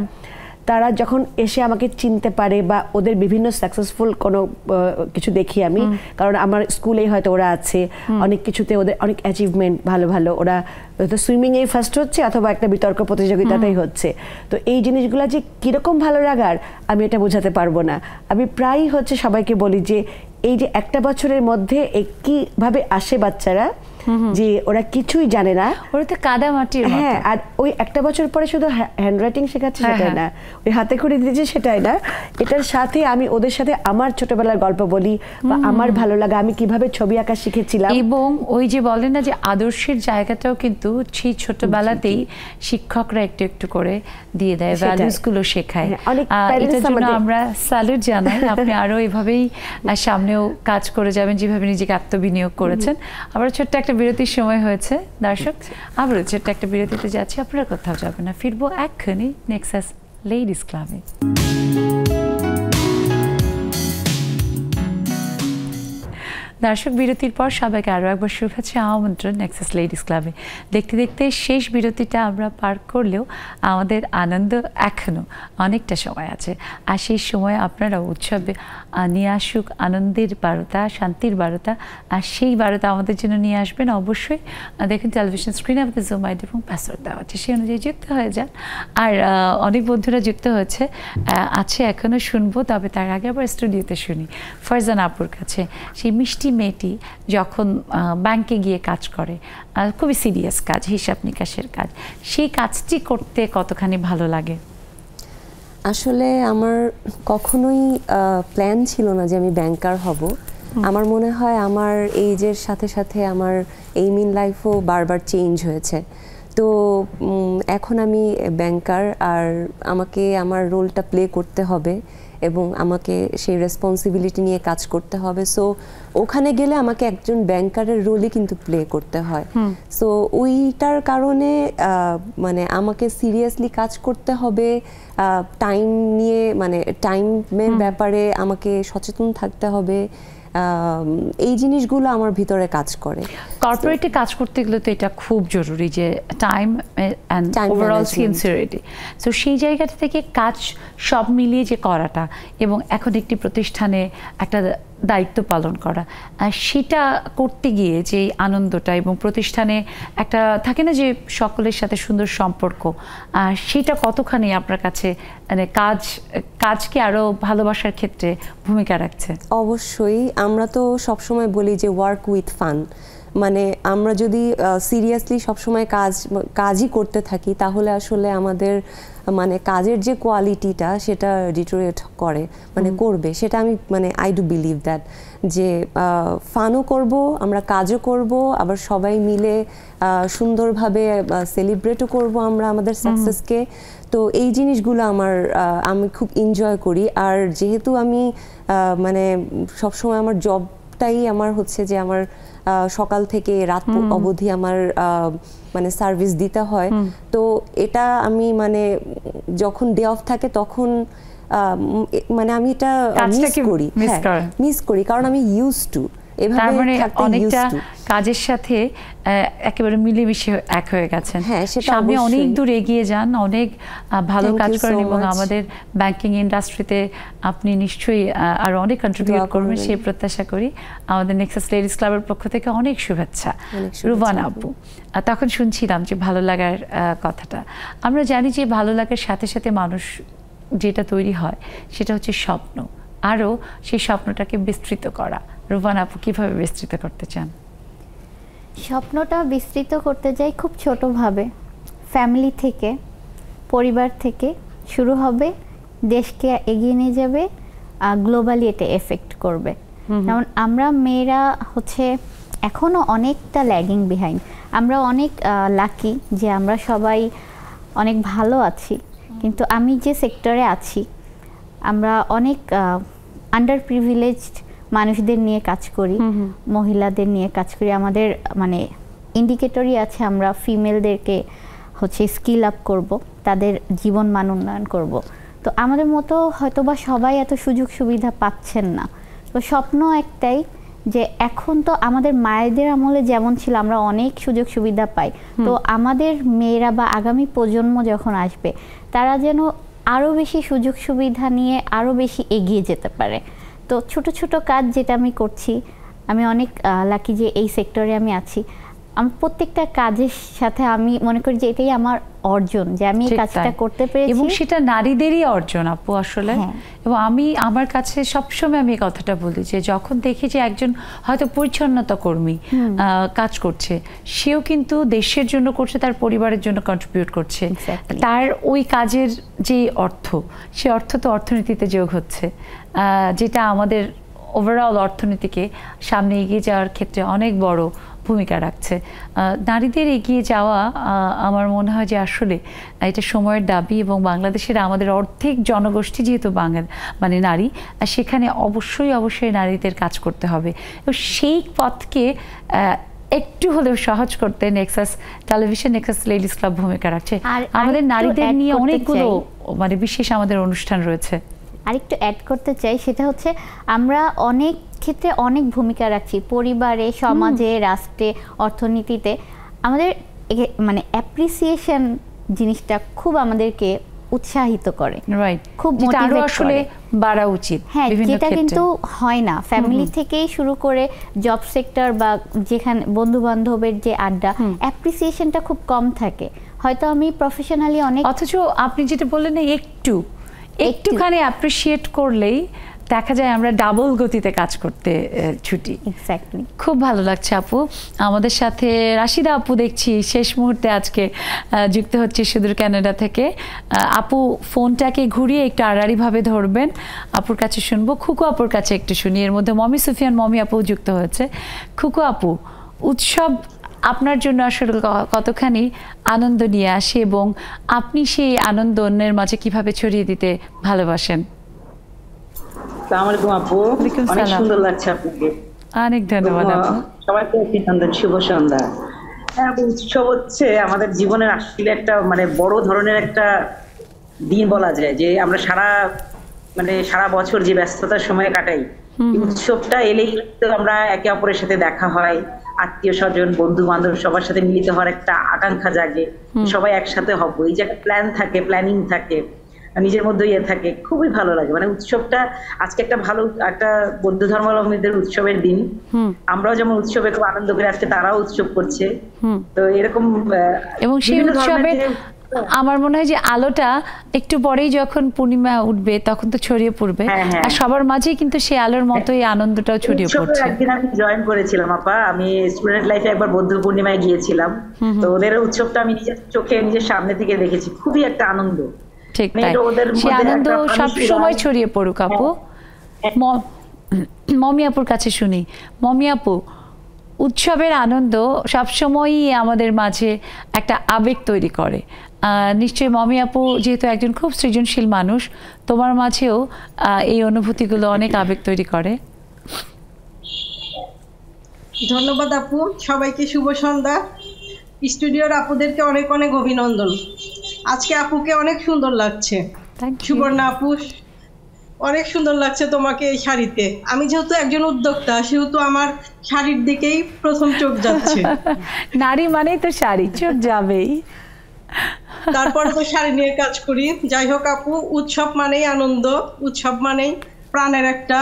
তারা যখন এসে আমাকে চিনতে পারে বা ওদের বিভিন্ন সাকসেসফুল কোনো কিছু দেখি আমি, কারণ আমার স্কুলেই হয়তো ওরা আছে, অনেক কিছুতে ওদের অনেক অ্যাচিভমেন্ট ভালো ভালো, ওরা হয়তো সুইমিংয়েই ফার্স্ট হচ্ছে অথবা একটা বিতর্ক প্রতিযোগিতাতেই হচ্ছে। তো এই জিনিসগুলো যে কীরকম ভালো লাগার আমি এটা বোঝাতে পারবো না। আমি প্রায়ই সবাইকে বলি যে এই যে 1 বছরের মধ্যে কিভাবে আসে বাচ্চারা, যে ওরা কিছুই জানে না, ওরা তো কাদা মাটির মতো। হ্যাঁ, আর ওই 1 বছর পরে শুধু হ্যান্ড রাইটিং শেখাচ্ছে সেটাই না, ওই হাতে খড়ি দিয়েছে সেটাই না, এটার সাথে আমি ওদের সাথে আমার ছোটবেলার গল্প বলি বা আমার ভালো লাগা, আমি কিভাবে ছবি আঁকা শিখেছিলাম। এবং ওই যে বলেন না যে আদর্শের জায়গাটাও কিন্তু সেই ছোটবেলাতেই শিক্ষকরা একটু একটু করে দিয়ে দেয়, ভ্যালুস গুলো শেখায়। এটার জন্য আমরা স্যালুট জানাই। আপনি আরো এভাবেই সামনেও কাজ করে যাবেন, যেভাবে নিজেকে আত্মবিনিয়োগ করেছেন। আবার ছোট্ট একটা বিরতির সময় হয়েছে দর্শক, আবারও ছোট্ট একটা বিরতিতে যাচ্ছি, আপনারা কোথাও যাবেন না, ফিরবো এক্ষুনি নেক্সাস লেডিস ক্লাবে। দর্শক, বিরতির পর সবাইকে আরও একবার শুভেচ্ছা, আমন্ত্রণ নেক্সাস লেডিস ক্লাবে। দেখতে দেখতে শেষ বিরতিটা আমরা পার করলেও আমাদের আনন্দ এখনও অনেকটা সময় আছে। আর সেই সময় আপনারা উৎসবে নিয়ে আসুক আনন্দের বার্তা, শান্তির বার্তা, আর সেই বার্তা আমাদের জন্য নিয়ে আসবেন অবশ্যই। দেখুন টেলিভিশন স্ক্রিনে আমাদের জুম আইডি এবং পাসওয়ার্ড দেওয়া আছে, সেই অনুযায়ী যুক্ত হয়ে যান। আর অনেক বন্ধুরা যুক্ত হয়েছে আছে, এখনও শুনবো, তবে তার আগে আবার স্টুডিওতে শুনি ফারজান আপুর কাছে। সেই মিষ্টি মেয়েটি যখন ব্যাংকে গিয়ে কাজ করে, খুবই সিরিয়াস কাজ, হিসাব নিকাশের কাজ, সেই কাজটি করতে কতখানি ভালো লাগে? আসলে আমার কখনোই প্ল্যান ছিল না যে আমি ব্যাংকার হব। আমার মনে হয় আমার এইজের সাথে সাথে আমার এইম ইন লাইফও বারবার চেঞ্জ হয়েছে। তো এখন আমি ব্যাংকার, আর আমাকে আমার রোলটা প্লে করতে হবে এবং আমাকে সেই রেসপন্সিবিলিটি নিয়ে কাজ করতে হবে। সো ওখানে গেলে আমাকে একজন ব্যাংকারের রোলই কিন্তু প্লে করতে হয়। সো ওইটার কারণে মানে আমাকে সিরিয়াসলি কাজ করতে হবে, টাইম নিয়ে, মানে টাইমের ব্যাপারে আমাকে সচেতন থাকতে হবে। এই জিনিসগুলো আমার ভিতরে কাজ করে। কর্পোরেটে কাজ করতে গেলে তো এটা খুব জরুরি যে time and overall sincerity. So সেই জায়গাটা থেকে কাজ সব মিলিয়ে যে করাটা এবং এখন একটি প্রতিষ্ঠানে একটা দায়িত্ব পালন করা, সেটা করতে গিয়ে যে আনন্দটা এবং প্রতিষ্ঠানে একটা থাকে না যে সকলের সাথে সুন্দর সম্পর্ক, সেটা কতখানি আপনার কাছে মানে কাজকে আরও ভালোবাসার ক্ষেত্রে ভূমিকা রাখছে? অবশ্যই। আমরা তো সবসময় বলি যে ওয়ার্ক উইথ ফান, মানে আমরা যদি সিরিয়াসলি সবসময় কাজই করতে থাকি তাহলে আসলে আমাদের মানে কাজের যে কোয়ালিটিটা সেটা ডিটোরিয়েট করে মানে করবে, সেটা আমি মানে আই ডু বিলিভ দ্যাট যে ফানও করব, আমরা কাজও করব, আবার সবাই মিলে সুন্দরভাবে সেলিব্রেটও করব আমরা আমাদের সাকসেসকে। তো এই জিনিসগুলো আমি খুব এনজয় করি। আর যেহেতু আমি মানে সবসময় আমার জবটাই আমার হচ্ছে যে আমার সকাল থেকে রাত অবধি আমার মানে সার্ভিস দিতে হয়, তো এটা আমি মানে যখন ডে অফ থাকে তখন মানে আমি এটা মিস করি কারণ আমি ইউজ টু এভাবে থাকতে অনেকটা কাজের সাথে একেবারে মিলেমিশে এক হয়ে গেছেন। হ্যাঁ, সামনে অনেক দূর এগিয়ে যান, অনেক ভালো কাজ করেন এবং আমাদের ব্যাংকিং ইন্ডাস্ট্রিতে আপনি নিশ্চয়ই আরো অনেক কন্ট্রিবিউট করবেন সেই প্রত্যাশা করি। আমাদের নেক্সাস লেডিস ক্লাবের পক্ষ থেকে অনেক শুভেচ্ছা। রুবানা আপু, তখন শুনছিলাম যে ভালো লাগার কথাটা। আমরা জানি যে ভালো লাগার সাথে সাথে মানুষ যেটা তৈরি হয় সেটা হচ্ছে স্বপ্ন, আরও সেই স্বপ্নটাকে বিস্তৃত করা। রুবানা আপু কিভাবে বিস্তৃত করতে চান? স্বপ্নটা বিস্তৃত করতে যাই খুব ছোটভাবে, ফ্যামিলি থেকে, পরিবার থেকে শুরু হবে, দেশকে এগিয়ে নিয়ে যাবে, গ্লোবালি এটা এফেক্ট করবে। যেমন আমরা মেয়েরা হচ্ছে এখনও অনেকটা ল্যাগিং বিহাইন্ড। আমরা অনেক লাকি যে আমরা সবাই অনেক ভালো আছি, কিন্তু আমি যে সেক্টরে আছি আমরা অনেক আন্ডার প্রিভিলেজড মানুষদের নিয়ে কাজ করি, মহিলাদের নিয়ে কাজ করি। আমাদের মানে ইন্ডিকেটরই আছে আমরা ফিমেলদেরকে হচ্ছে স্কিল আপ করব, তাদের জীবন মান উন্নয়ন করব। তো আমাদের মতো হয়তোবা সবাই এত সুযোগ সুবিধা পাচ্ছেন না। তো স্বপ্ন একটাই যে এখন তো আমাদের মায়েদের আমলে যেমন ছিল আমরা অনেক সুযোগ সুবিধা পাই, তো আমাদের মেয়েরা বা আগামী প্রজন্ম যখন আসবে তারা যেন আরও বেশি সুযোগ সুবিধা নিয়ে আরও বেশি এগিয়ে যেতে পারে। তো ছোট ছোট কাজ যেটা আমি করছি, আমি অনেক লাকি যে এই সেক্টরে আমি আছি। আমার প্রত্যেকটা কাজের সাথে আমি মনে করি যে এটাই আমার অর্জন, যে আমি এই কাজটা করতে পেরেছি এবং সেটা নারীদেরই অর্জন আপু আসলে। এবং আমি আমার কাছে সবসময় আমি এই কথাটা বলি যে যখন দেখি যে একজন হয়তো পরিচ্ছন্নতা কর্মী কাজ করছে, সেও কিন্তু দেশের জন্য করছে, তার পরিবারের জন্য কন্ট্রিবিউট করছে, তার ওই কাজের যে অর্থ, সে অর্থ তো অর্থনীতিতে যোগ হচ্ছে, যেটা আমাদের ওভারঅল অর্থনীতিকে সামনে এগিয়ে যাওয়ার ক্ষেত্রে অনেক বড় ভূমিকা রাখছে। নারীদের এগিয়ে যাওয়া আমার মনে হয় যে আসলে এটা সময়ের দাবি, এবং বাংলাদেশের আমাদের অর্ধেক জনগোষ্ঠী যেহেতু মানে নারী, সেখানে অবশ্যই নারীদের কাজ করতে হবে। এবং সেই পথকে একটু হলেও সহজ করতে Nexus television, Nexus ladies club ভূমিকা রাখছে। আমাদের নারীদের নিয়ে অনেকগুলো মানে বিশেষ আমাদের অনুষ্ঠান রয়েছে। আরেকটু অ্যাড করতে চাই, সেটা হচ্ছে আমরা অনেক ক্ষেত্রে অনেক ভূমিকা রাখছি, পরিবারে, সমাজে, রাষ্ট্রে, অর্থনীতিতে। আমাদের মানে অ্যাপ্রিসিয়েশন জিনিসটা খুব আমাদেরকে উৎসাহিত করে, খুব মোটিভেট করে, বাড়া উচিত। হ্যাঁ, যেটা কিন্তু হয় না। ফ্যামিলি থেকেই শুরু করে জব সেক্টর বা যেখানে বন্ধু বান্ধবের যে আড্ডা, অ্যাপ্রিসিয়েশনটা খুব কম থাকে। হয়তো আমি প্রফেশনালি অনেক, অথচ আপনি যেটা বললেন না, একটুখানি অ্যাপ্রিসিয়েট করলেই দেখা যায় আমরা ডাবল গতিতে কাজ করতে ছুটি। এক্স্যাক্টলি, খুব ভালো লাগছে আপু। আমাদের সাথে রাশিদা আপু দেখছি শেষ মুহূর্তে আজকে যুক্ত হচ্ছে সুদূর কানাডা থেকে। আপু ফোনটাকে ঘুরিয়ে একটু আড়াআড়িভাবে ধরবেন, আপুর কাছে শুনবো। খুকু আপুর কাছে একটু শুনি। এর মধ্যে মমি সুফিয়ান মমি আপু যুক্ত হয়েছে। খুকু আপু, উৎসব আপনার জন্য আসলে কতখানি আনন্দ নিয়ে আসে এবং আপনি সেই আনন্দ অন্যের মাঝে কিভাবে ছড়িয়ে দিতে ভালোবাসেন? আসসালামু আলাইকুম আপু, অনেক সুন্দর লাগছে আপনাকে। অনেক ধন্যবাদ আপু। সবাইকে অভিনন্দন, শুভ সন্ধ্যা। হ্যাঁ, উৎসব হচ্ছে আমাদের জীবনের আসলে একটা মানে বড় ধরনের একটা দিন বলা যায়, যে আমরা সারা বছর যে ব্যস্ততার সময় কাটাই, উৎসবটা এলেই আমরা একে অপরের সাথে দেখা হয়, আত্মীয় স্বজন, বন্ধু বান্ধব সবার সাথে মিলিত হওয়ার একটা আকাঙ্ক্ষা জাগে, সবাই একসাথে হবো, এই যে একটা প্ল্যান থাকে, প্ল্যানিং থাকে, নিজের মধ্যে ইয়ে থাকে, খুবই ভালো লাগে। মানে উৎসবটা আজকে একটা বৌদ্ধ ধর্মাবলম্বীদের উৎসবের দিন, আমরাও যেমন উৎসবে খুব আনন্দ করে, আজকে তারাও উৎসব করছে। তো এরকম এবং সেই উৎসবের আমার মনে হয় যে আলোটা একটু পরেই যখন পূর্ণিমা উঠবে তখন তো ছড়িয়ে পড়বে, আর সবার মাঝেই কিন্তু সেই আলোর মতোই আনন্দটাও ছড়িয়ে পড়ছে। একদিন আমি জয়েন করেছিলাম আপা, আমি স্টুডেন্ট লাইফে একবার বৌদ্ধ পূর্ণিমায় গিয়েছিলাম, তো ওদের উৎসবটা আমি নিজের চোখে নিজের সামনে থেকে দেখেছি, খুবই একটা আনন্দ। ঠিক তাই, সেই আনন্দ সব সময় ছড়িয়ে পড়ুক আপু। মমি আপুর কাছে শুনি। মমি আপু, উৎসবের আনন্দ সবসময়ই আমাদের মাঝে একটা আবেগ তৈরি করে। নিশ্চয়ই মমি আপু যেহেতু একজন খুব সৃজনশীল মানুষ, তোমার মাঝেও এই অনুভূতিগুলো অনেক আবেগ তৈরি করে। ধন্যবাদ আপু, সবাইকে শুভ সন্ধ্যা। স্টুডিওর আপুদেরকে অনেক অনেক অভিনন্দন। আজকে আপুকে অনেক সুন্দর লাগছে। সুবর্ণা আপু, অনেক সুন্দর লাগছে তোমাকে এই শাড়িতে। আমি যেহেতু একজন উদ্যোক্তা, সেহেতু আমার শাড়ির দিকেই প্রথম চোখ যাচ্ছে। নারী মানেই তো শাড়ি, চোখ যাবেই। তারপরে তো শাড়ি নিয়ে কাজ করি। যাই হোক আপু, উৎসব মানেই আনন্দ, উৎসব মানেই প্রাণের একটা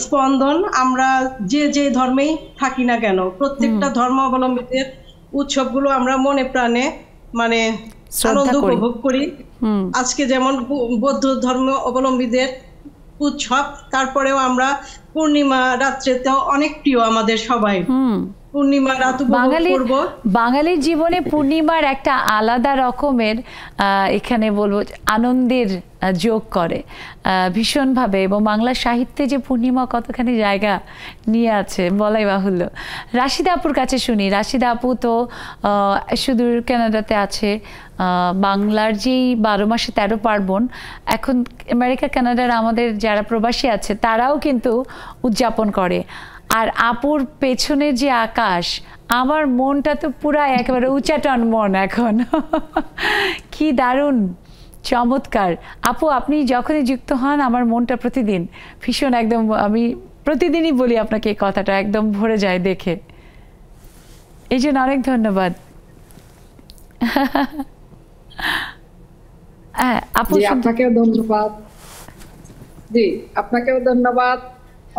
স্পন্দন। আমরা যে যে ধর্মেই থাকি না কেন, প্রত্যেকটা ধর্মাবলম্বীদের উৎসবগুলো আমরা মনে প্রাণে মানে আনন্দ উপভোগ করি। আজকে যেমন বৌদ্ধ ধর্ম অবলম্বীদের উৎসব, তারপরেও আমরা পূর্ণিমা রাত্রেতেও অনেক প্রিয় আমাদের সবাই। পূর্ণিমা রাত উপভোগ করব। বাঙালির জীবনে পূর্ণিমার একটা আলাদা রকমের এখানে বলবো আনন্দের যোগ করে ভীষণভাবে, এবং বাংলা সাহিত্যে যে পূর্ণিমা কতখানি জায়গা নিয়ে আছে বলাই বাহুল্য। রাশিদা আপুর কাছে শুনি। রাশিদা আপু তো সুদূর কানাডাতে আছে। বাংলার যেই 12 মাসে 13 পার্বণ, এখন আমেরিকা কানাডার আমাদের যারা প্রবাসী আছে তারাও কিন্তু উদযাপন করে। আর আপুর পেছনের যে আকাশ, আমার মনটা তো পুরা একেবারে উচ্চাটন মন এখন। কি দারুণ, চমৎকার। আপু, আপনি যখনই যুক্ত হন আমার মনটা প্রতিদিন ভীষণ একদম, আমি প্রতিদিনই বলি আপনাকে এই কথাটা, একদম ভরে যায় দেখে। এই জন্য অনেক ধন্যবাদ। আপু, আপনাকেও ধন্যবাদ। জি, আপনাকেও ধন্যবাদ।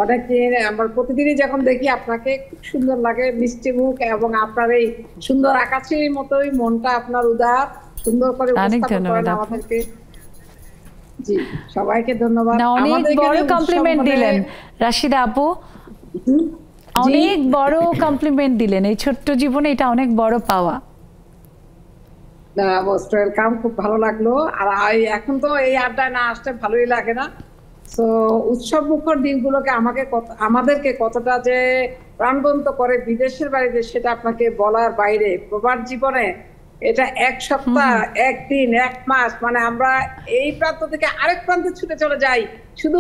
অনেকে আমার প্রতিদিনই যখন দেখি আপনাকে খুব সুন্দর লাগে, মিষ্টি মুখ, এবং আপনার এই সুন্দর আকাশের মতোই মনটা আপনার উদার, সুন্দর করে উপস্থাপন করেন আমাদেরকে। জি, সবাইকে ধন্যবাদ। অনেক বড় কমপ্লিমেন্ট দিলেন রাশিদা আপু, অনেক বড় কমপ্লিমেন্ট দিলেন। এই ছোট্ট জীবনে এটা অনেক বড় পাওয়া। মোস্ট ওয়েলকাম, খুব ভালো লাগলো। আর এখন তো এই আড্ডায় না আসতে ভালোই লাগে না। তো উৎসব মুখর দিনগুলোকে আমাদেরকে কতটা যে প্রাণবন্ত করে বিদেশের বাড়িতে, সেটা আপনাকে বলার বাইরে। প্রবাস জীবনে এটা এক সপ্তাহ, একদিন, এক মাস, মানে আমরা এই প্রান্ত থেকে আরেক প্রান্তে ছুটে চলে যাই শুধু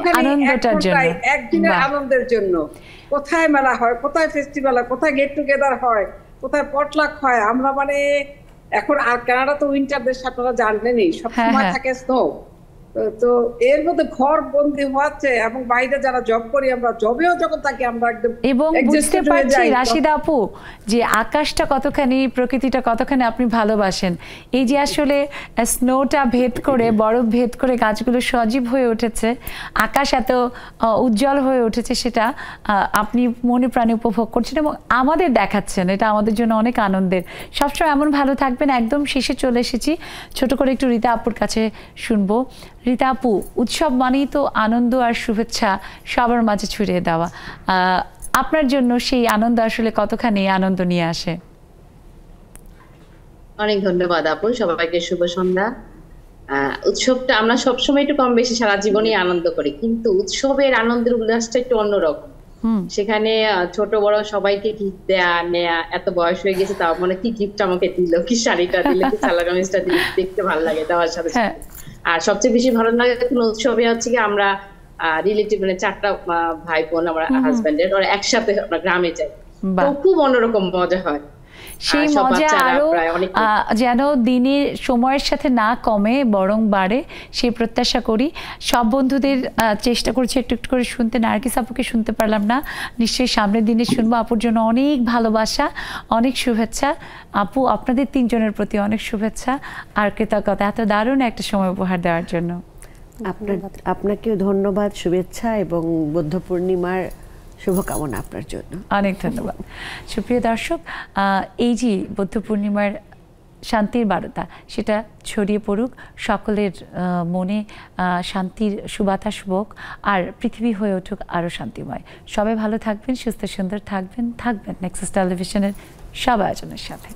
একদিনের আনন্দের জন্য। কোথায় মেলা হয়, কোথায় ফেস্টিভ্যাল হয়, কোথায় গেট টুগেদার হয়, কোথায় পটলাক হয়। আমরা মানে এখন, আর কানাডা তো উইন্টার দেশ, আপনারা জানলেনই, সবসময় থাকে স্নো। তো এর মধ্যে ঘর বন্দি হচ্ছে, এবং বাইরে যারা জব করি আমরা, জবেও যখন থাকি আমরা একদম, এবং বুঝতে পারছি রাশিদা আপু যে আকাশটা কতখানি, প্রকৃতিটা কতখানি আপনি ভালোবাসেন। এই যে আসলে স্নোটা ভেদ করে, বরফ ভেদ করে গাছগুলো সজীব হয়ে উঠেছে, আকাশ এত উজ্জ্বল হয়ে উঠেছে, সেটা আপনি মনে প্রাণে উপভোগ করছেন এবং আমাদের দেখাচ্ছেন। এটা আমাদের জন্য অনেক আনন্দের। সবসময় এমন ভালো থাকবেন। একদম শেষে চলে এসেছি, ছোট করে একটু রীতা আপুর কাছে শুনবো। রীতা আপু, উৎসব মানেই তো আনন্দ আর শুভেচ্ছা সবার মাঝে ছড়িয়ে দেওয়া। আপনার জন্য সেই আনন্দ আসলে কতখানি আনন্দ নিয়ে আসে? অনেক ধন্যবাদ আপু, সবাইকে শুভ সন্ধ্যা। উৎসবটা আমরা সবসময় একটু কম বেশি সারা জীবনই আনন্দ করি, কিন্তু উৎসবের আনন্দের উল্লাসটা একটু অন্যরকম। সেখানে ছোট বড় সবাইকে গিফট দেয়া নেয়া, এত বয়স হয়ে গেছে তাও মানে কি গিফট আমাকে দিল, কি শাড়িটা দিল, কি সালোয়ার কামিজটা দিল, দেখতে ভালো লাগে দেওয়ার সাথে সাথে। আর সবচেয়ে বেশি ভালো লাগে কোন উৎসবে হচ্ছে কি, আমরা রিলেটিভ মানে 4টা ভাই বোন, আমার হাজবেন্ডের, ওরা একসাথে আমরা গ্রামে যাই, তো খুব অন্যরকম মজা হয়। সেই মজা আরো যেন দিনের সময়ের সাথে না কমে বরং বাড়ে, সেই প্রত্যাশা করি। সব বন্ধুদের চেষ্টা করছি একটু একটু করে শুনতে। নার্গিস আপুকে শুনতে পারলাম না, নিশ্চয়ই সামনের দিনে শুনবো। আপুর জন্য অনেক ভালোবাসা, অনেক শুভেচ্ছা। আপু, আপনাদের 3 জনের প্রতি অনেক শুভেচ্ছা আর কৃতজ্ঞতা এত দারুণ একটা সময় উপহার দেওয়ার জন্য। আপনাকেও ধন্যবাদ, শুভেচ্ছা এবং বৌদ্ধ পূর্ণিমার শুভকামনা আপনার জন্য। অনেক ধন্যবাদ। সুপ্রিয় দর্শক, এই যে বৌদ্ধ পূর্ণিমার শান্তির বার্তা সেটা ছড়িয়ে পড়ুক, সকলের মনে শান্তির সুবাতাস হোক, আর পৃথিবী হয়ে উঠুক আরও শান্তিময়। সবাই ভালো থাকবেন, সুস্থ সুন্দর থাকবেন নেক্সাস টেলিভিশনের সব আয়োজনের সাথে।